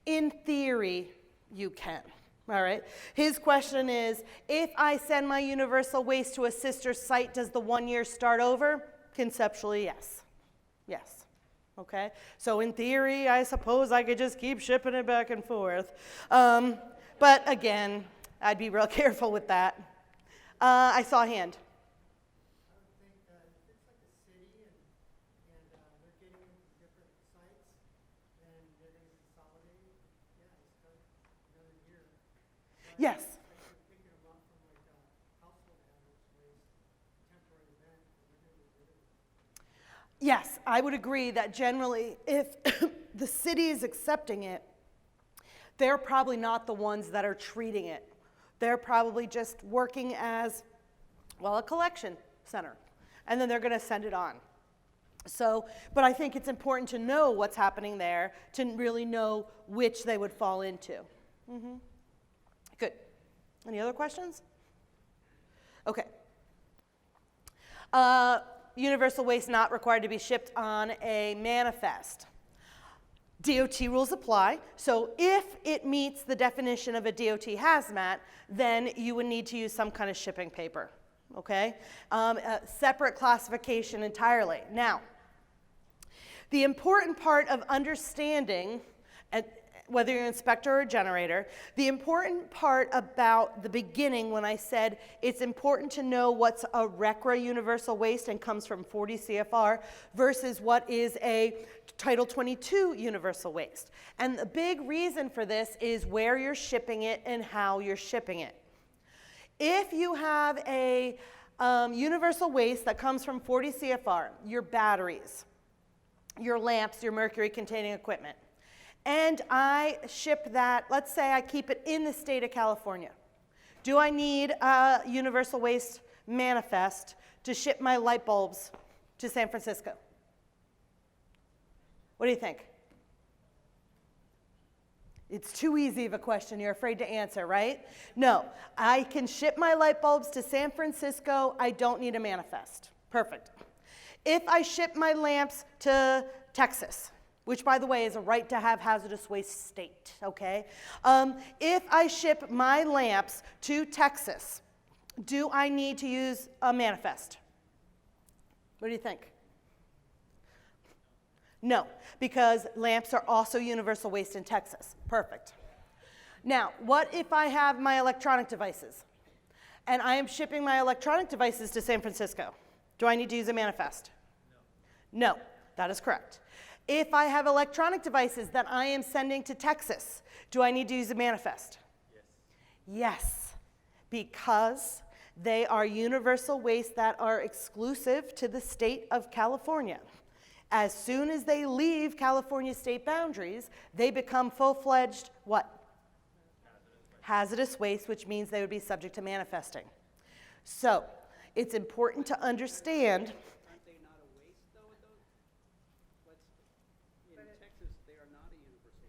In theory, you can, all right? His question is, if I send my universal waste to a sister site, does the 1 year start over? Conceptually, yes. Yes. okay? So in theory, I suppose I could just keep shipping it back and forth. But again, I'd be real careful with that. I saw a hand. I would think that if it's like a city and they're getting it from different sites, then they're gonna consolidate, yeah, it's got another year. Yes. I should pick them up from like a household hazardous waste, temporary event, and they're gonna get rid of it. Yes, I would agree that generally, if the city is accepting it, they're probably not the ones that are treating it. They're probably just working as, well, a collection center, and then they're going to send it on. So, but I think it's important to know what's happening there to really know which they would fall into. Good. Any other questions? Okay. Universal waste not required to be shipped on a manifest. DOT rules apply, so if it meets the definition of a DOT hazmat, then you would need to use some kind of shipping paper, okay? A separate classification entirely. Now, the important part of understanding, whether you're an inspector or a generator, the important part about the beginning when I said it's important to know what's a RCRA universal waste and comes from 40 CFR versus what is a Title 22 universal waste. And the big reason for this is where you're shipping it and how you're shipping it. If you have a universal waste that comes from 40 CFR, your batteries, your lamps, your mercury-containing equipment, and I ship that, let's say I keep it in the state of California. Do I need a universal waste manifest to ship my light bulbs to San Francisco? What do you think? It's too easy of a question. You're afraid to answer, right? No, I can ship my light bulbs to San Francisco. I don't need a manifest. Perfect. If I ship my lamps to Texas, which, by the way, is a right to have hazardous waste state, okay? If I ship my lamps to Texas, do I need to use a manifest? What do you think? No, because lamps are also universal waste in Texas. Perfect. Now, what if I have my electronic devices, and I am shipping my electronic devices to San Francisco? Do I need to use a manifest? No, that is correct. If I have electronic devices that I am sending to Texas, do I need to use a manifest? Yes, because they are universal waste that are exclusive to the state of California. As soon as they leave California state boundaries, they become full-fledged what? Hazardous waste, which means they would be subject to manifesting. So it's important to understand. Aren't they not a waste though? In Texas, they are not a universal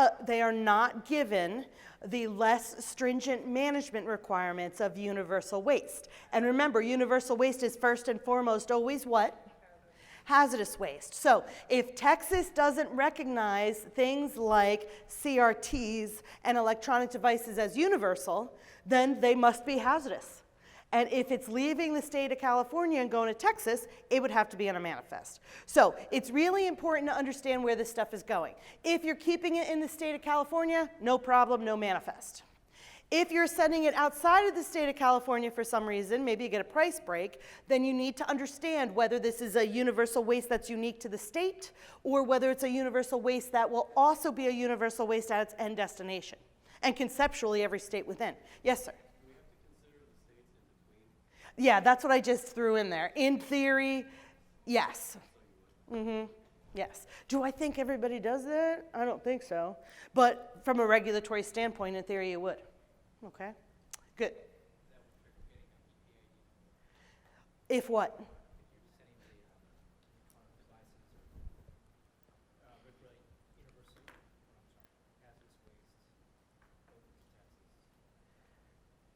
waste. They are not given the less stringent management requirements of universal waste. And remember, universal waste is first and foremost always what? Hazardous waste. So if Texas doesn't recognize things like CRTs and electronic devices as universal, then they must be hazardous. And if it's leaving the state of California and going to Texas, it would have to be on a manifest. So it's really important to understand where this stuff is going. If you're keeping it in the state of California, no problem, no manifest. If you're sending it outside of the state of California for some reason, maybe you get a price break, then you need to understand whether this is a universal waste that's unique to the state or whether it's a universal waste that will also be a universal waste at its end destination. And conceptually, every state within. Yes, sir? Yeah, that's what I just threw in there. In theory, yes. Yes. Do I think everybody does that? I don't think so. But from a regulatory standpoint, in theory, you would. Okay, good. If what?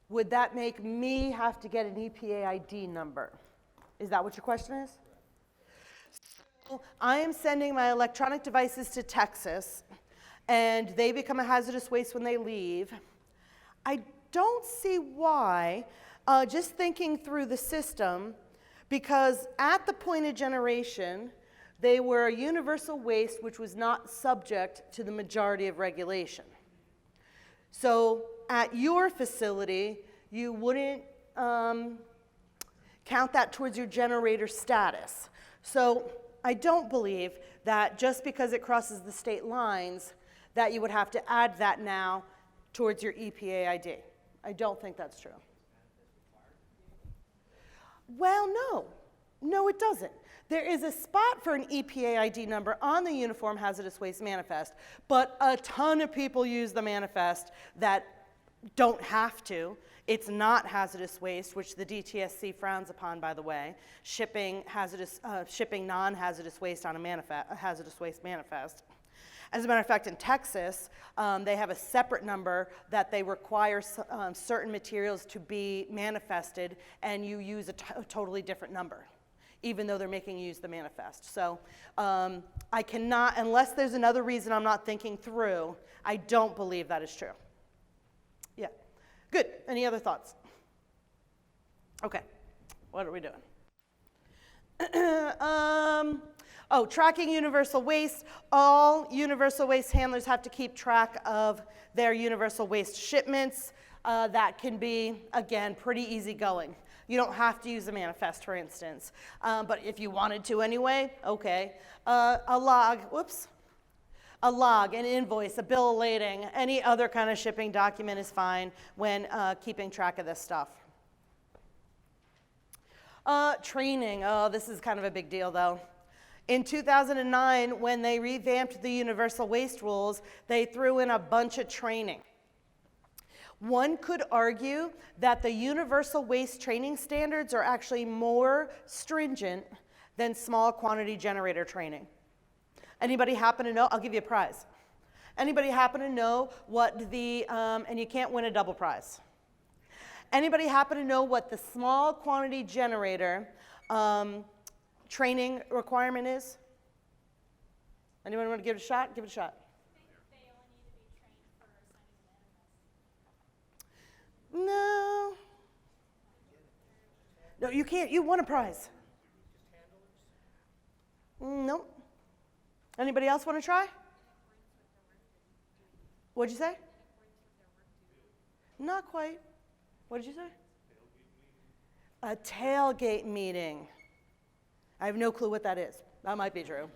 Would that make me have to get an EPA ID number? Is that what your question is? So I am sending my electronic devices to Texas, and they become a hazardous waste when they leave. I don't see why, just thinking through the system, because at the point of generation, They were a universal waste which was not subject to the majority of regulation. So at your facility, you wouldn't count that towards your generator status. So I don't believe that just because it crosses the state lines that you would have to add that now towards your EPA ID. I don't think that's true. Well, no. No, it doesn't. There is a spot for an EPA ID number on the Uniform Hazardous Waste Manifest, but a ton of people use the manifest that don't have to. It's not hazardous waste, which the DTSC frowns upon, by the way, shipping non-hazardous waste on a hazardous waste manifest. As a matter of fact, in Texas, they have a separate number that they require certain materials to be manifested, and you use a totally different number, even though they're making you use the manifest. So I cannot, unless there's another reason I'm not thinking through, I don't believe that is true. Yeah, good. Any other thoughts? Okay, what are we doing? Tracking universal waste. All universal waste handlers have to keep track of their universal waste shipments. That can be, again, pretty easygoing. You don't have to use a manifest, for instance. But if you wanted to anyway, okay. A log, an invoice, a bill of lading, any other kind of shipping document is fine when keeping track of this stuff. Training, this is kind of a big deal though. In 2009, when they revamped the universal waste rules, they threw in a bunch of training. One could argue that the universal waste training standards are actually more stringent than small quantity generator training. Anybody happen to know? I'll give you a prize. Anybody happen to know what the, and you can't win a double prize. Anybody happen to know what the small quantity generator training requirement is? Anyone want to give it a shot? Give it a shot. They only need to be trained for signing the manifest. No. No, you can't. You won a prize. Nope. Anybody else want to try? What'd you say? Not quite. What did you say? A tailgate meeting. I have no clue what that is. That might be true.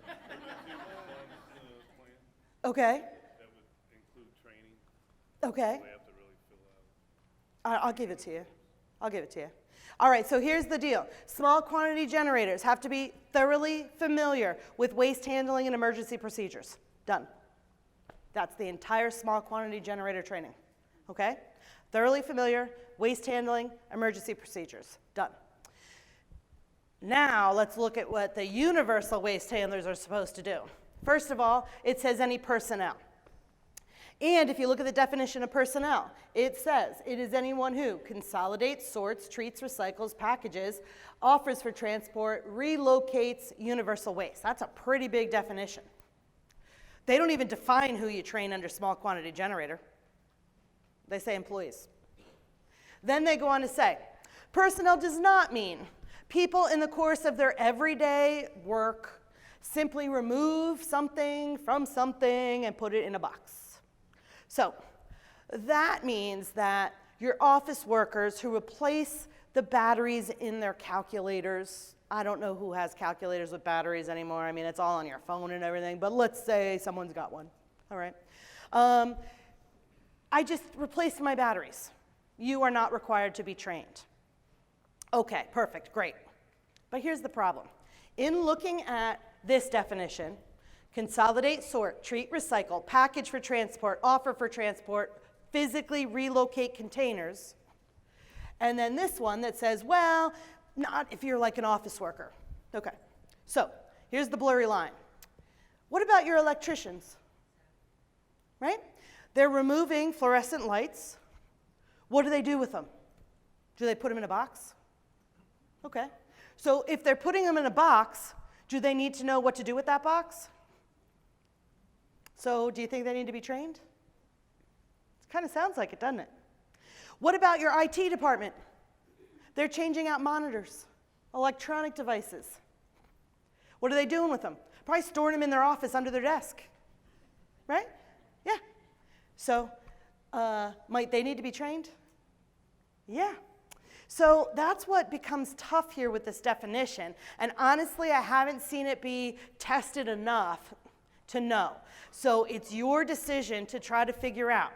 Okay. That would include training. Okay. They have to really fill out. I'll give it to you. I'll give it to you. All right, so here's the deal. Small quantity generators have to be thoroughly familiar with waste handling and emergency procedures. Done. That's the entire small quantity generator training. Okay? Thoroughly familiar, waste handling, emergency procedures. Done. Now, let's look at what the universal waste handlers are supposed to do. First of all, it says any personnel. And if you look at the definition of personnel, it says it is anyone who consolidates, sorts, treats, recycles, packages, offers for transport, relocates universal waste. That's a pretty big definition. They don't even define who you train under small quantity generator. They say employees. Then they go on to say, personnel does not mean people in the course of their everyday work simply remove something from something and put it in a box. So that means that your office workers who replace the batteries in their calculators, I don't know who has calculators with batteries anymore. I mean, it's all on your phone and everything, but let's say someone's got one, all right? I just replaced my batteries. You are not required to be trained. Okay, perfect, great. But here's the problem. In looking at this definition, consolidate, sort, treat, recycle, package for transport, offer for transport, physically relocate containers, and then this one that says, well, not if you're like an office worker. Okay, so here's the blurry line. What about your electricians? Right? They're removing fluorescent lights. What do they do with them? Do they put them in a box? Okay. So if they're putting them in a box, do they need to know what to do with that box? So do you think they need to be trained? It kind of sounds like it, doesn't it? What about your IT department? They're changing out monitors, electronic devices. What are they doing with them? Probably storing them in their office under their desk, right? Yeah. So might they need to be trained? Yeah. So that's what becomes tough here with this definition. And honestly, I haven't seen it be tested enough to know. So it's your decision to try to figure out,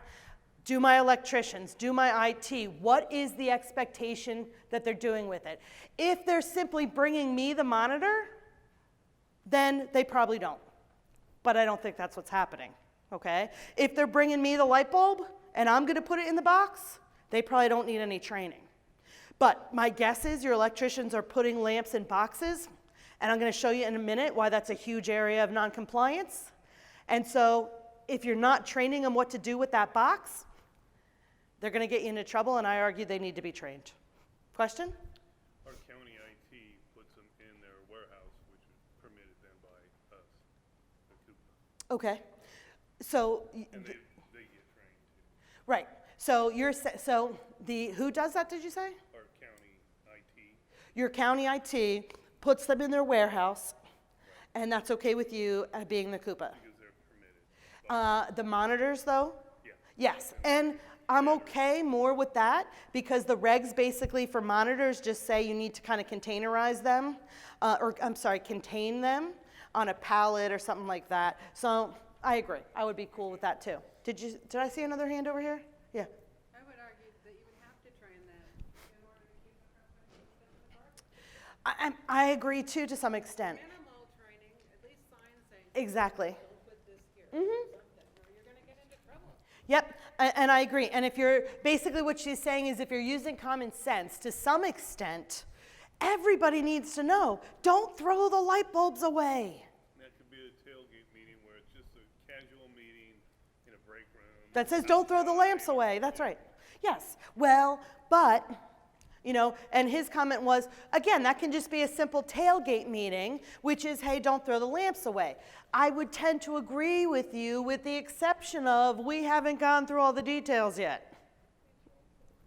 do my electricians, do my IT, what is the expectation that they're doing with it? If they're simply bringing me the monitor, then they probably don't. But I don't think that's what's happening, okay? If they're bringing me the light bulb and I'm gonna put it in the box, they probably don't need any training. But my guess is your electricians are putting lamps in boxes, and I'm gonna show you in a minute why that's a huge area of non-compliance. And so if you're not training them what to do with that box, they're gonna get you into trouble, and I argue they need to be trained. Question? Our county IT puts them in their warehouse, which is permitted then by us, the CUPA. Okay. So, And they get trained too. right. So who does that, did you say? Our county IT, Your county IT puts them in their warehouse, and that's okay with you being the CUPA. because they're permitted. The monitors, though? Yeah. Yes, and I'm okay more with that because the regs basically for monitors just say you need to kind of containerize them, contain them on a pallet or something like that. So I agree. I would be cool with that too. Did I see another hand over here? Yeah. I would argue that you would have to train them in order to keep the company. I agree too to some extent. Minimal training, at least signs saying, Exactly. put this here, something, or you're gonna get into trouble. Yep, and I agree. And if you're, basically what she's saying is if you're using common sense to some extent, everybody needs to know, don't throw the light bulbs away. And that could be a tailgate meeting where it's just a casual meeting in a break room. That says don't throw the lamps away, that's right. Yes, well, but, and his comment was, again, that can just be a simple tailgate meeting, which is, hey, don't throw the lamps away. I would tend to agree with you with the exception of we haven't gone through all the details yet.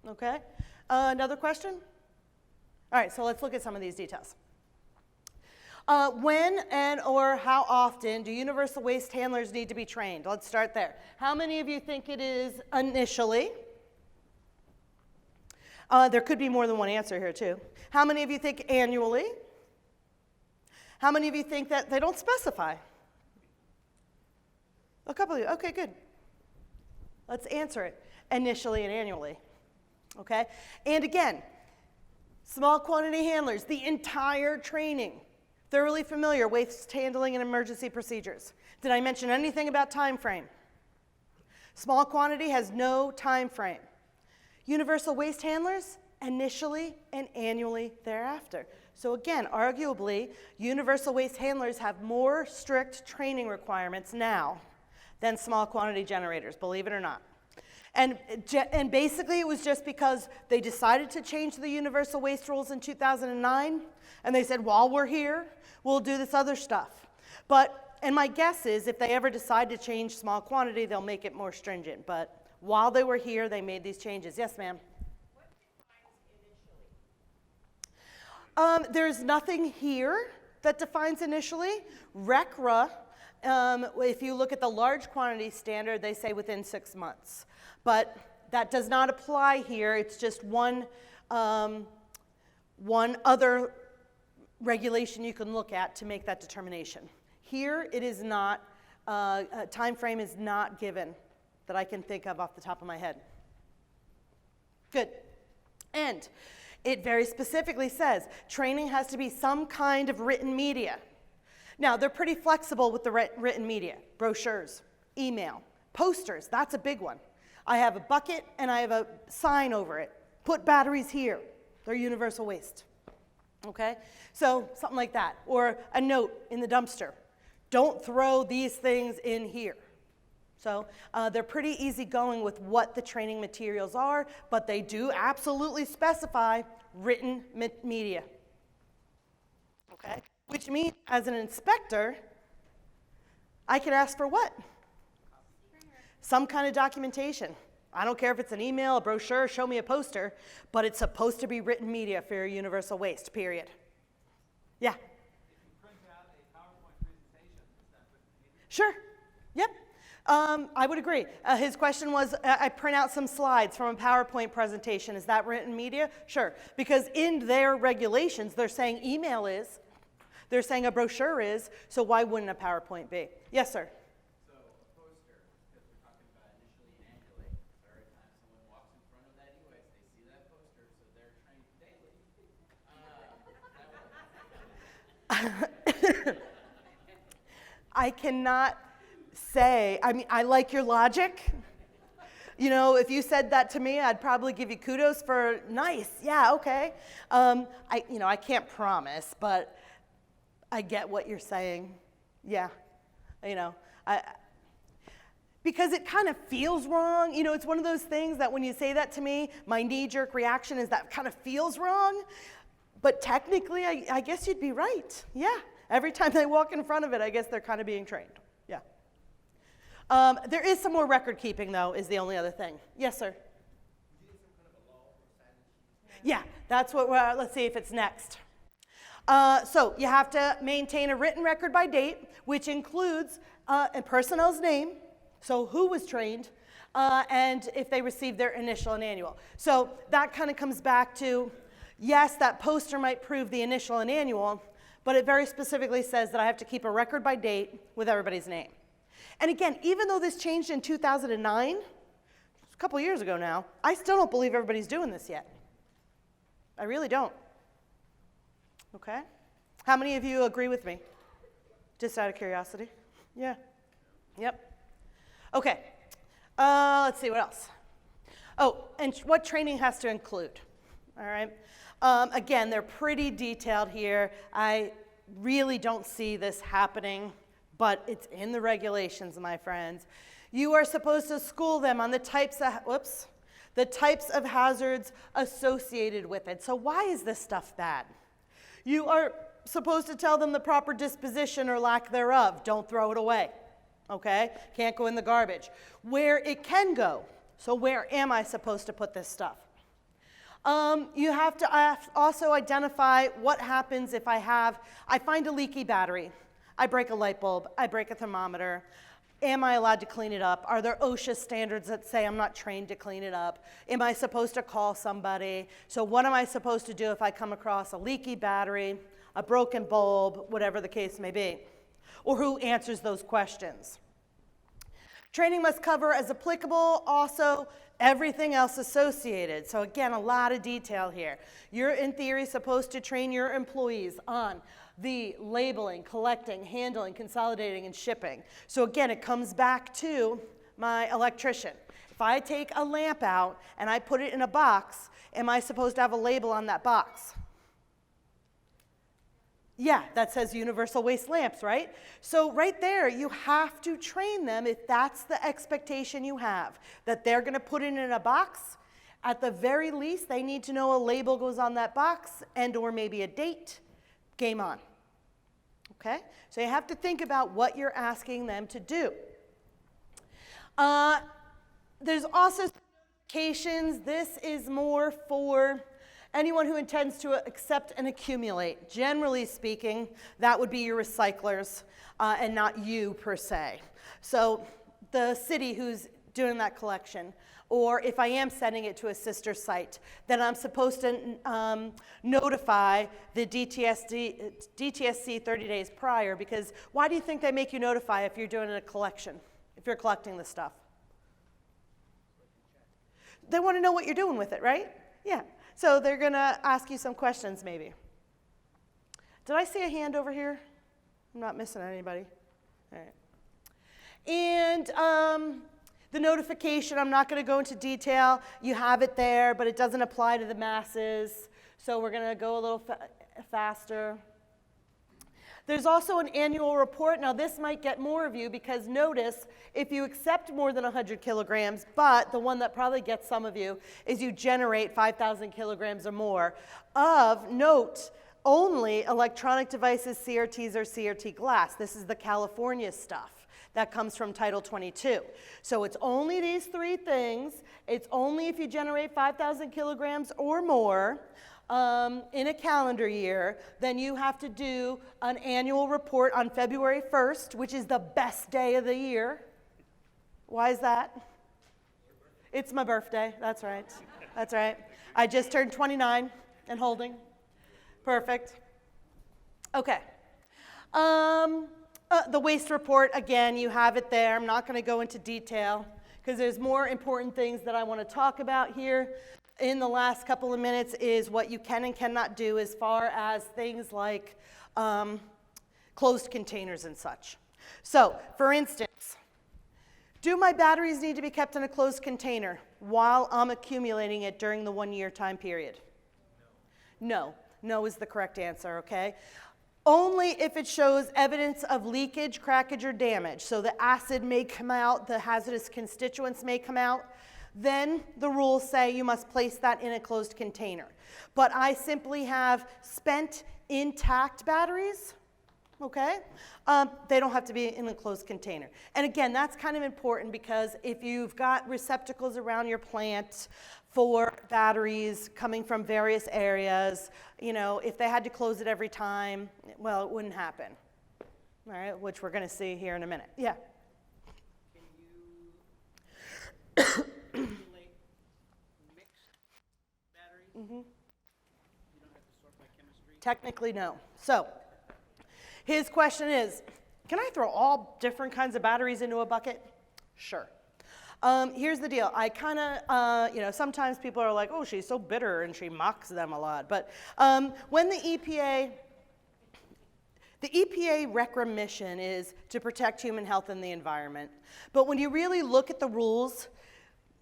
Okay, another question? All right, so let's look at some of these details. When and or how often do universal waste handlers need to be trained? Let's start there. How many of you think it is initially? There could be more than one answer here too. How many of you think annually? How many of you think that they don't specify? A couple of you, okay, good. Let's answer it, initially and annually, okay? And again, small quantity handlers, the entire training, thoroughly familiar, waste handling and emergency procedures. Did I mention anything about time frame? Small quantity has no time frame. Universal waste handlers, initially and annually thereafter. So again, arguably, universal waste handlers have more strict training requirements now than small quantity generators, believe it or not. And basically it was just because they decided to change the universal waste rules in 2009, and they said, while we're here, we'll do this other stuff. And my guess is if they ever decide to change small quantity, they'll make it more stringent. But while they were here, they made these changes. Yes, ma'am? What defines initially? There's nothing here that defines initially. RCRA, if you look at the large quantity standard, they say within 6 months. But that does not apply here. It's just one other regulation you can look at to make that determination. Here, it is not, a time frame is not given that I can think of off the top of my head. Good. And it very specifically says training has to be some kind of written media. Now, they're pretty flexible with the written media, brochures, email, posters, that's a big one. I have a bucket and I have a sign over it. Put batteries here, they're universal waste. Okay, so something like that. Or a note in the dumpster. Don't throw these things in here. So they're pretty easygoing with what the training materials are, but they do absolutely specify written media. Okay, which means as an inspector, I can ask for what? Some kind of documentation. I don't care if it's an email, a brochure, show me a poster, but it's supposed to be written media for your universal waste, period. Yeah? If you print out a Sure. Yep. I would agree. His question was, I print out some slides from a PowerPoint presentation. Is that written media? Sure. Because in their regulations, they're saying email is, they're saying a brochure is, so why wouldn't a PowerPoint be? Yes, sir. So a poster, because we're talking about initially and annually, so every time someone walks in front of that e-waste, they see that poster, so they're trained daily. I cannot say, I mean, I like your logic. You know, if you said that to me, I'd probably give you kudos for nice. Yeah, okay. I can't promise, but I get what you're saying. Yeah, because it kind of feels wrong. You know, it's one of those things that when you say that to me, my knee-jerk reaction is that kind of feels wrong. But technically, I guess you'd be right. Yeah, every time they walk in front of it, I guess they're kind of being trained. Yeah. There is some more record keeping, though, is the only other thing. Yes, sir? Yeah, that's what let's see if it's next. So you have to maintain a written record by date, which includes a personnel's name, so who was trained, and if they received their initial and annual. So that kind of comes back to, yes, that poster might prove the initial and annual, but it very specifically says that I have to keep a record by date with everybody's name. And again, even though this changed in 2009, a couple years ago now, I still don't believe everybody's doing this yet. I really don't. Okay? How many of you agree with me? Just out of curiosity. Yeah. Yep. Okay. Let's see what else. Oh, and what training has to include. All right. Again, they're pretty detailed here. I really don't see this happening, but it's in the regulations, my friends. You are supposed to school them on the types of hazards associated with it. So why is this stuff bad? You are supposed to tell them the proper disposition or lack thereof. Don't throw it away, okay? Can't go in the garbage. Where it can go. So where am I supposed to put this stuff? You have to also identify what happens if I find a leaky battery. I break a light bulb. I break a thermometer. Am I allowed to clean it up? Are there OSHA standards that say I'm not trained to clean it up? Am I supposed to call somebody? So what am I supposed to do if I come across a leaky battery, a broken bulb, whatever the case may be? Or who answers those questions? Training must cover, as applicable, also everything else associated. So again, a lot of detail here. You're, in theory, supposed to train your employees on the labeling, collecting, handling, consolidating, and shipping. So again, it comes back to my electrician. If I take a lamp out and I put it in a box, am I supposed to have a label on that box? Yeah, that says universal waste lamps, right? So right there, you have to train them if that's the expectation you have, that they're gonna put it in a box. At the very least, they need to know a label goes on that box and or maybe a date. Game on. Okay? So you have to think about what you're asking them to do. There's also notifications. This is more for anyone who intends to accept and accumulate. Generally speaking, that would be your recyclers and not you per se. So the city who's doing that collection, or if I am sending it to a sister site, then I'm supposed to notify the DTSC 30 days prior, because why do you think they make you notify if you're doing a collection, if you're collecting the stuff? They want to know what you're doing with it, right? Yeah. So they're going to ask you some questions maybe. Did I see a hand over here? I'm not missing anybody. All right. And the notification, I'm not going to go into detail. You have it there, but it doesn't apply to the masses. So we're going to go a little faster. There's also an annual report. Now this might get more of you, because notice if you accept more than 100 kilograms, but the one that probably gets some of you is you generate 5,000 kilograms or more of, note, only electronic devices, CRTs, or CRT glass. This is the California stuff. That comes from Title 22. So it's only these three things. It's only if you generate 5,000 kilograms or more. in a calendar year, then you have to do an annual report on February 1st, which is the best day of the year. Why is that? It's my birthday. That's right. That's right. I just turned 29 and holding. Perfect. Okay. The waste report, again, you have it there. I'm not going to go into detail because there's more important things that I want to talk about here in the last couple of minutes is what you can and cannot do as far as things like closed containers and such. So, for instance, do my batteries need to be kept in a closed container while I'm accumulating it during the 1 year time period? No. No is the correct answer, okay? Only if it shows evidence of leakage, crackage, or damage. So the acid may come out, the hazardous constituents may come out. Then the rules say you must place that in a closed container. But I simply have spent intact batteries, okay? They don't have to be in a closed container. And again, that's kind of important because if you've got receptacles around your plant for batteries coming from various areas, you know, if they had to close it every time, well, it wouldn't happen. All right, which we're going to see here in a minute. Yeah. Can you accumulate mixed batteries? Mm-hmm. You don't have to sort by chemistry? Technically, no. So his question is, can I throw all different kinds of batteries into a bucket? Sure. Here's the deal. I kind of, you know, sometimes people are like, oh, she's so bitter and she mocks them a lot. But when the EPA RCRA mission is to protect human health and the environment. But when you really look at the rules,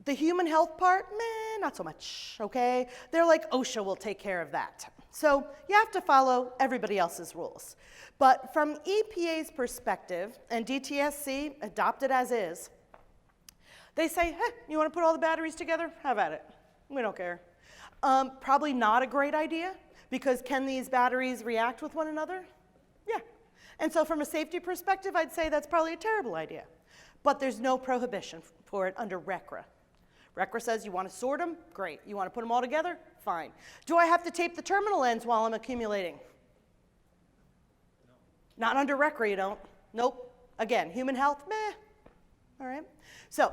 the human health part, meh, not so much, okay? They're like, OSHA will take care of that. So you have to follow everybody else's rules. But from EPA's perspective, and DTSC, adopted as is, they say, hey, you want to put all the batteries together? Have at it. We don't care. Probably not a great idea, because can these batteries react with one another? Yeah. And so from a safety perspective, I'd say that's probably a terrible idea. But there's no prohibition for it under RCRA. RCRA says you want to sort them? Great. You want to put them all together? Fine. Do I have to tape the terminal ends while I'm accumulating? No. Not under RCRA, you don't. Nope. Again, human health? Meh. All right. So,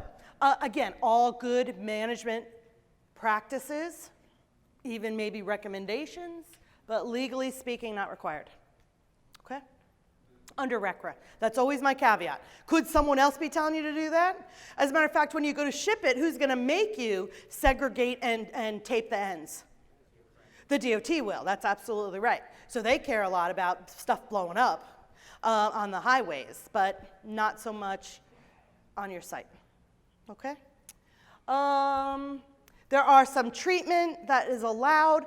again, all good management practices, even maybe recommendations, but legally speaking, not required. Okay? Under RCRA. That's always my caveat. Could someone else be telling you to do that? As a matter of fact, when you go to ship it, who's going to make you segregate and tape the ends? The DOT will. That's absolutely right. So they care a lot about stuff blowing up on the highways, but not so much on your site. Okay? There are some treatment that is allowed.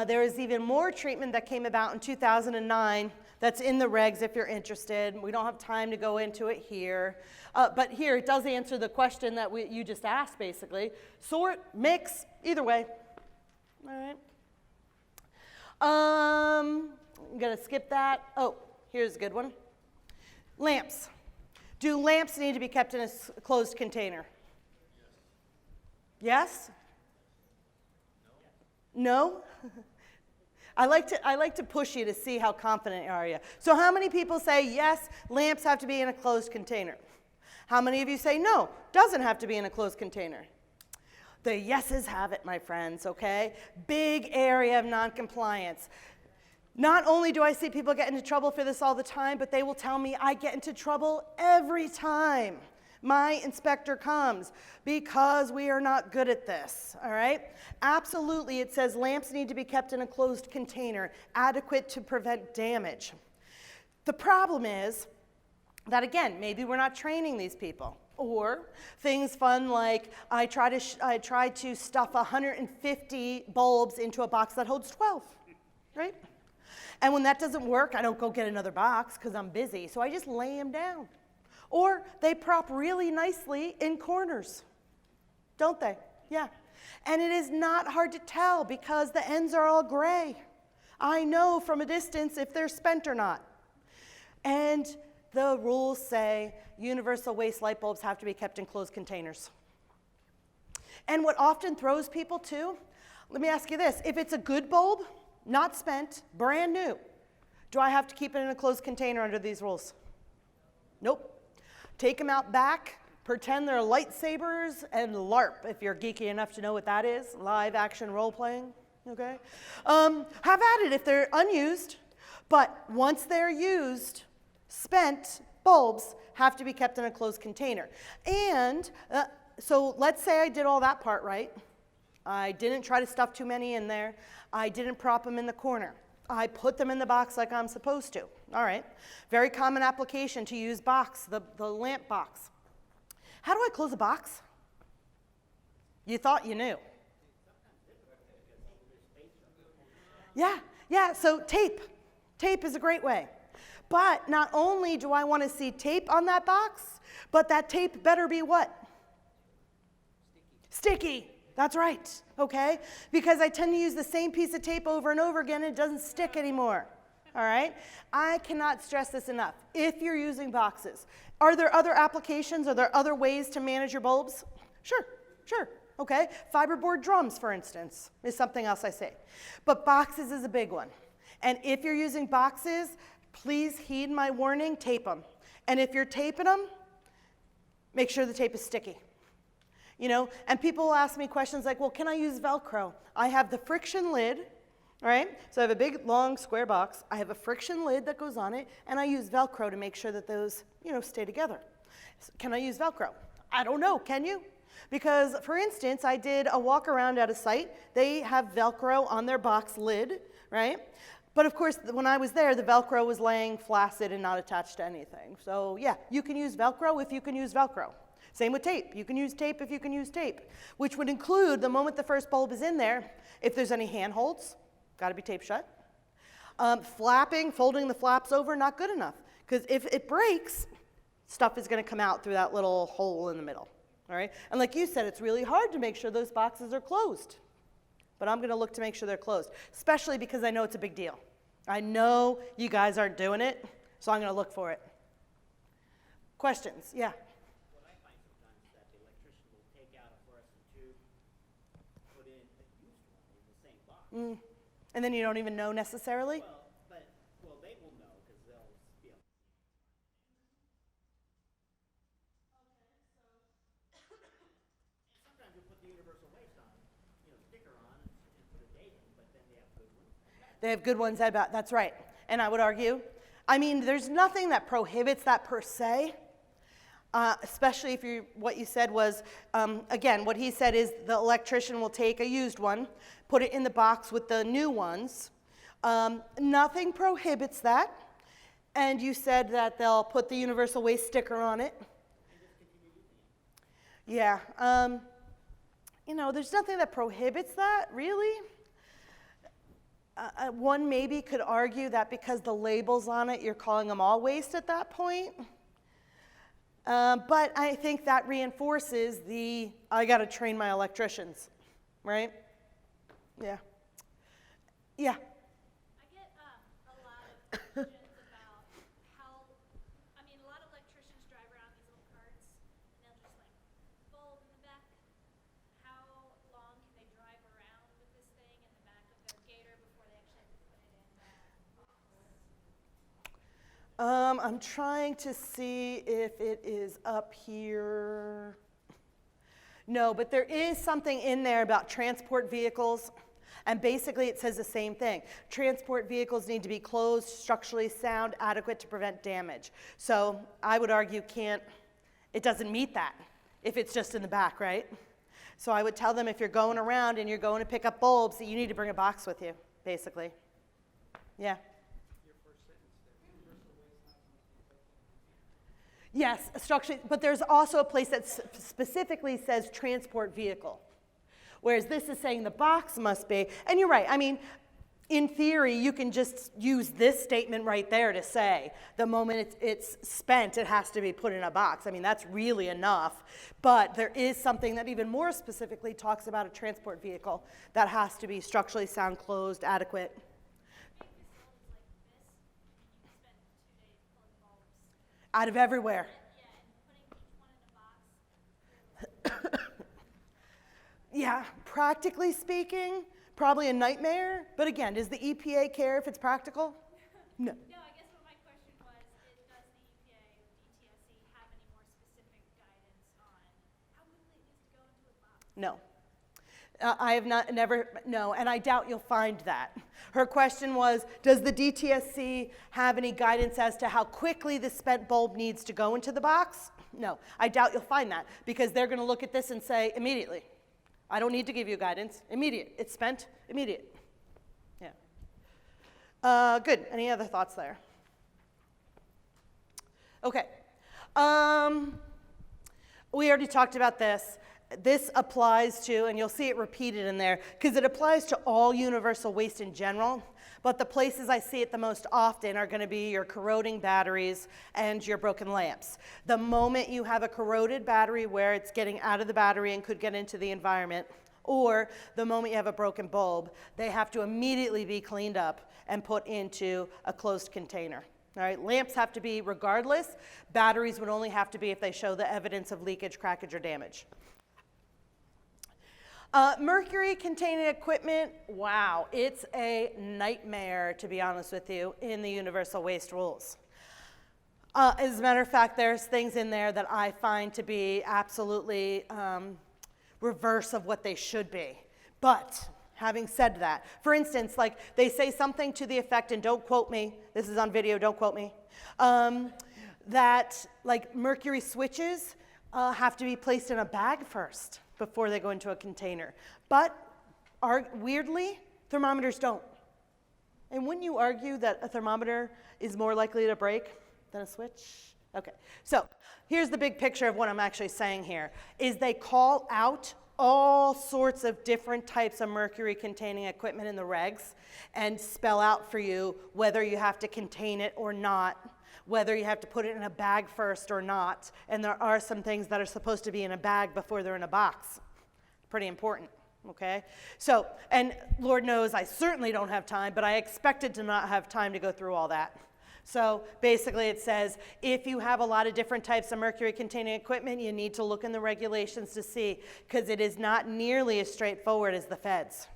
There is even more treatment that came about in 2009 that's in the regs if you're interested. We don't have time to go into it here. But here it does answer the question that you just asked, basically. Sort, mix, either way. All right. I'm going to skip that. Oh, here's a good one. Lamps. Do lamps need to be kept in a closed container? Yes? No? I like to push you to see how confident are you. So how many people say, yes, lamps have to be in a closed container? How many of you say, no, doesn't have to be in a closed container? The yeses have it, my friends, okay? Big area of noncompliance. Not only do I see people get into trouble for this all the time, but they will tell me I get into trouble every time my inspector comes because we are not good at this, all right? Absolutely, it says lamps need to be kept in a closed container, adequate to prevent damage. The problem is that, again, maybe we're not training these people. Or things fun like I try to stuff 150 bulbs into a box that holds 12, right? And when that doesn't work, I don't go get another box because I'm busy, so I just lay them down. Or they prop really nicely in corners, don't they? Yeah. And it is not hard to tell because the ends are all gray. I know from a distance if they're spent or not. And the rules say universal waste light bulbs have to be kept in closed containers. And what often throws people too, Let me ask you this. If it's a good bulb, not spent, brand new, do I have to keep it in a closed container under these rules? Nope. Take them out back, pretend they're lightsabers, and LARP, if you're geeky enough to know what that is, live action role playing, okay? Have at it if they're unused, but once they're used, spent bulbs have to be kept in a closed container. And so let's say I did all that part right. I didn't try to stuff too many in there. I didn't prop them in the corner. I put them in the box like I'm supposed to. All right. Very common application to use box, the lamp box. How do I close a box? You thought you knew. Yeah, so tape. Tape is a great way. But not only do I want to see tape on that box, but that tape better be what? Sticky. That's right, okay? Because I tend to use the same piece of tape over and over again and it doesn't stick anymore, all right? I cannot stress this enough. If you're using boxes, are there other applications? Are there other ways to manage your bulbs? Sure, okay? Fiberboard drums, for instance, is something else I say. But boxes is a big one. And if you're using boxes, please heed my warning, tape them. And if you're taping them, make sure the tape is sticky. You know, and people will ask me questions like, well, can I use Velcro? I have the friction lid, all right? So I have a big, long, square box. I have a friction lid that goes on it, and I use Velcro to make sure that those, you know, stay together. So can I use Velcro? I don't know, can you? Because, for instance, I did a walk around at a site. They have Velcro on their box lid, right? But of course, when I was there, the Velcro was laying flaccid and not attached to anything. So yeah, you can use Velcro if you can use Velcro. Same with tape. You can use tape if you can use tape, which would include the moment the first bulb is in there, if there's any handholds, got to be taped shut. Flapping, folding the flaps over, not good enough. Because if it breaks, stuff is going to come out through that little hole in the middle. All right? And like you said, it's really hard to make sure those boxes are closed. But I'm going to look to make sure they're closed, especially because I know it's a big deal. I know you guys aren't doing it, so I'm going to look for it. Questions? Yeah? What I find sometimes is that the electrician will take out a fluorescent tube, put in a used one in the same box. And then you don't even know necessarily? Well, they will know because they'll be able. And sometimes we put the universal waste on, sticker on and put a date in, but then they have good ones. They have good ones, that's right. And I would argue, I mean, there's nothing that prohibits that per se, especially if what you said was, again, what he said is the electrician will take a used one, put it in the box with the new ones. Nothing prohibits that. And you said that they'll put the universal waste sticker on it. Yeah. There's nothing that prohibits that, really. One maybe could argue that because the label's on it, you're calling them all waste at that point. But I think that reinforces I got to train my electricians, right? Yeah. Yeah. I get a lot of questions about how, a lot of electricians drive around these little carts, and they'll just bulb in the back. How long can they drive around with this thing in the back of their gator before they actually have to put it in the box? I'm trying to see if it is up here. No, but there is something in there about transport vehicles. And basically it says the same thing. Transport vehicles need to be closed, structurally sound, adequate to prevent damage. So I would argue it doesn't meet that if it's just in the back, right? So I would tell them if you're going around and you're going to pick up bulbs, that you need to bring a box with you, basically. Yeah. Yes, structurally, but there's also a place that specifically says transport vehicle. Whereas this is saying the box must be, and you're right, in theory, you can just use this statement right there to say the moment it's spent, it has to be put in a box. That's really enough, but there is something that even more specifically talks about a transport vehicle that has to be structurally sound, closed, adequate. Out of everywhere. Yeah, practically speaking, probably a nightmare, but again, does the EPA care if it's practical? No. No, I guess what my question was is, does the EPA or DTSC have any more specific guidance on how quickly it needs to go into a box? No. I have no, and I doubt you'll find that. Her question was, does the DTSC have any guidance as to how quickly the spent bulb needs to go into the box? No, I doubt you'll find that, because they're going to look at this and say, immediately. I don't need to give you guidance. Immediate. It's spent. Immediate. Yeah. Good. Any other thoughts there? Okay. We already talked about this. This applies to, and you'll see it repeated in there, because it applies to all universal waste in general, but the places I see it the most often are going to be your corroding batteries and your broken lamps. The moment you have a corroded battery where it's getting out of the battery and could get into the environment, or the moment you have a broken bulb, they have to immediately be cleaned up and put into a closed container. All right, lamps have to be regardless. Batteries would only have to be if they show the evidence of leakage, crackage, or damage. Mercury-containing equipment, wow, it's a nightmare, to be honest with you, in the universal waste rules. As a matter of fact, there's things in there that I find to be absolutely reverse of what they should be. But having said that, for instance, like they say something to the effect, and don't quote me, this is on video, don't quote me, that like mercury switches have to be placed in a bag first before they go into a container. But weirdly, thermometers don't. And wouldn't you argue that a thermometer is more likely to break than a switch? Okay, so here's the big picture of what I'm actually saying here, is they call out all sorts of different types of mercury-containing equipment in the regs and spell out for you whether you have to contain it or not, whether you have to put it in a bag first or not, and there are some things that are supposed to be in a bag before they're in a box. Pretty important, okay? So, and Lord knows I certainly don't have time, but I expected to not have time to go through all that. So basically it says, if you have a lot of different types of mercury-containing equipment, you need to look in the regulations to see, because it is not nearly as straightforward as the feds.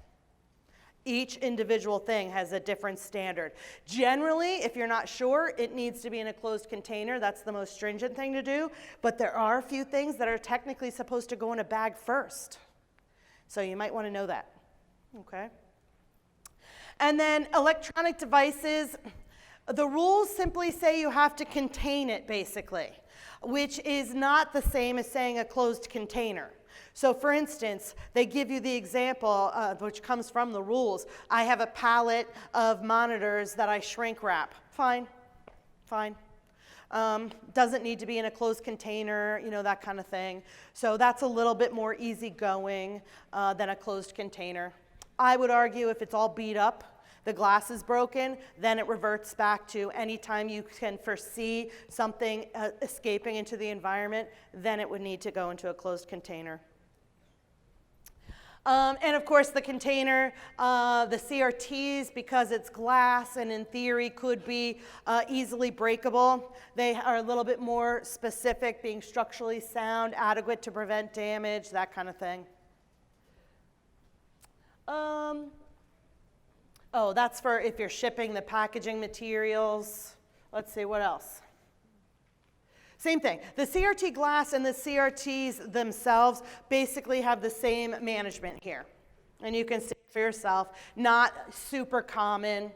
Each individual thing has a different standard. Generally, if you're not sure, it needs to be in a closed container. That's the most stringent thing to do. But there are a few things that are technically supposed to go in a bag first. So you might want to know that. Okay. And then electronic devices, the rules simply say you have to contain it, basically, which is not the same as saying a closed container. So for instance, they give you the example, which comes from the rules. I have a pallet of monitors that I shrink wrap. Fine, fine. Doesn't need to be in a closed container, you know, that kind of thing. So that's a little bit more easygoing than a closed container. I would argue if it's all beat up, the glass is broken, then it reverts back to any time you can foresee something escaping into the environment, then it would need to go into a closed container. And of course the container, the CRTs, because it's glass and in theory could be easily breakable, they are a little bit more specific, being structurally sound, adequate to prevent damage, that kind of thing. Oh, that's for if you're shipping the packaging materials. Let's see, what else? Same thing. The CRT glass and the CRTs themselves basically have the same management here. And you can see for yourself, not super common.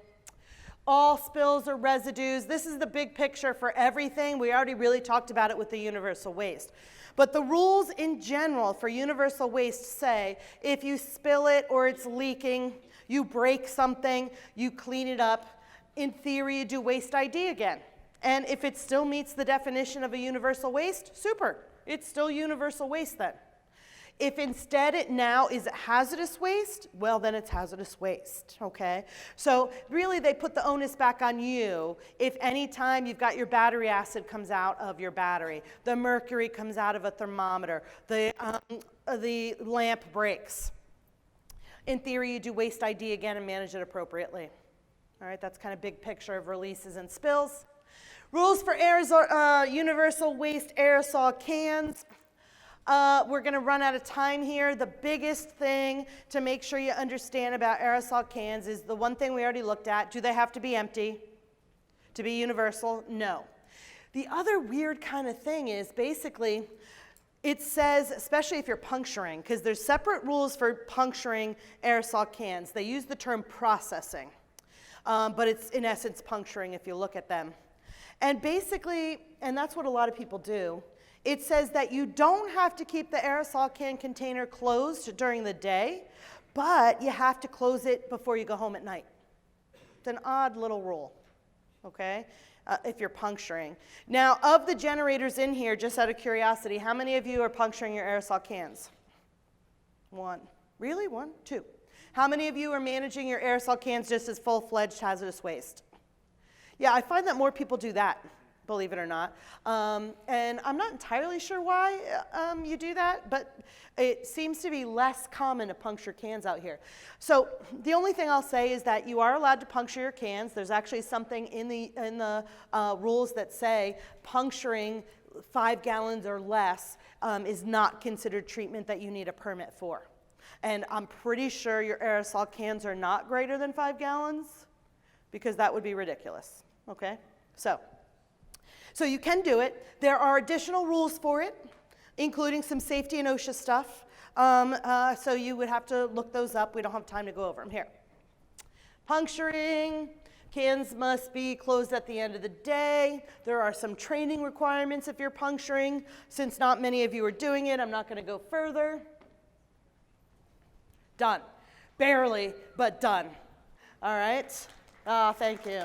All spills or residues, this is the big picture for everything. We already really talked about it with the universal waste. But the rules in general for universal waste say if you spill it or it's leaking, you break something, you clean it up. In theory, you do waste ID again. And if it still meets the definition of a universal waste, super. It's still universal waste then. If instead it now is hazardous waste, well then it's hazardous waste, okay? So really they put the onus back on you if any time you've got your battery acid comes out of your battery, the mercury comes out of a thermometer, the lamp breaks. In theory, you do waste ID again and manage it appropriately. All right, that's kind of big picture of releases and spills. Rules for universal waste aerosol cans. We're going to run out of time here. The biggest thing to make sure you understand about aerosol cans is the one thing we already looked at. Do they have to be empty to be universal? No. The other weird kind of thing is basically it says, especially if you're puncturing, because there's separate rules for puncturing aerosol cans. They use the term processing, but it's in essence puncturing if you look at them. And basically, and that's what a lot of people do, it says that you don't have to keep the aerosol can container closed during the day, but you have to close it before you go home at night. It's an odd little rule, okay? If you're puncturing. Now, of the generators in here, just out of curiosity, how many of you are puncturing your aerosol cans? One. Really? One? Two. How many of you are managing your aerosol cans just as full-fledged hazardous waste? Yeah, I find that more people do that, believe it or not. And I'm not entirely sure why you do that, but it seems to be less common to puncture cans out here. So the only thing I'll say is that you are allowed to puncture your cans. There's actually something in the rules that say puncturing 5 gallons or less is not considered treatment that you need a permit for. And I'm pretty sure your aerosol cans are not greater than 5 gallons because that would be ridiculous, okay? So you can do it. There are additional rules for it, including some safety and OSHA stuff. So you would have to look those up. We don't have time to go over them here. Puncturing, cans must be closed at the end of the day. There are some training requirements if you're puncturing. Since not many of you are doing it, I'm not going to go further. Done. Barely, but done. All right? Thank you.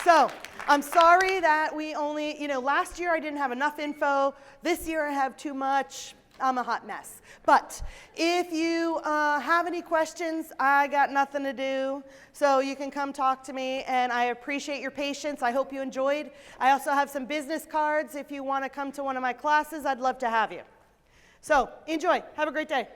So, I'm sorry that we only, last year I didn't have enough info. This year I have too much. I'm a hot mess. But if you have any questions, I got nothing to do. So you can come talk to me, and I appreciate your patience. I hope you enjoyed. I also have some business cards. If you want to come to one of my classes, I'd love to have you. So enjoy. Have a great day.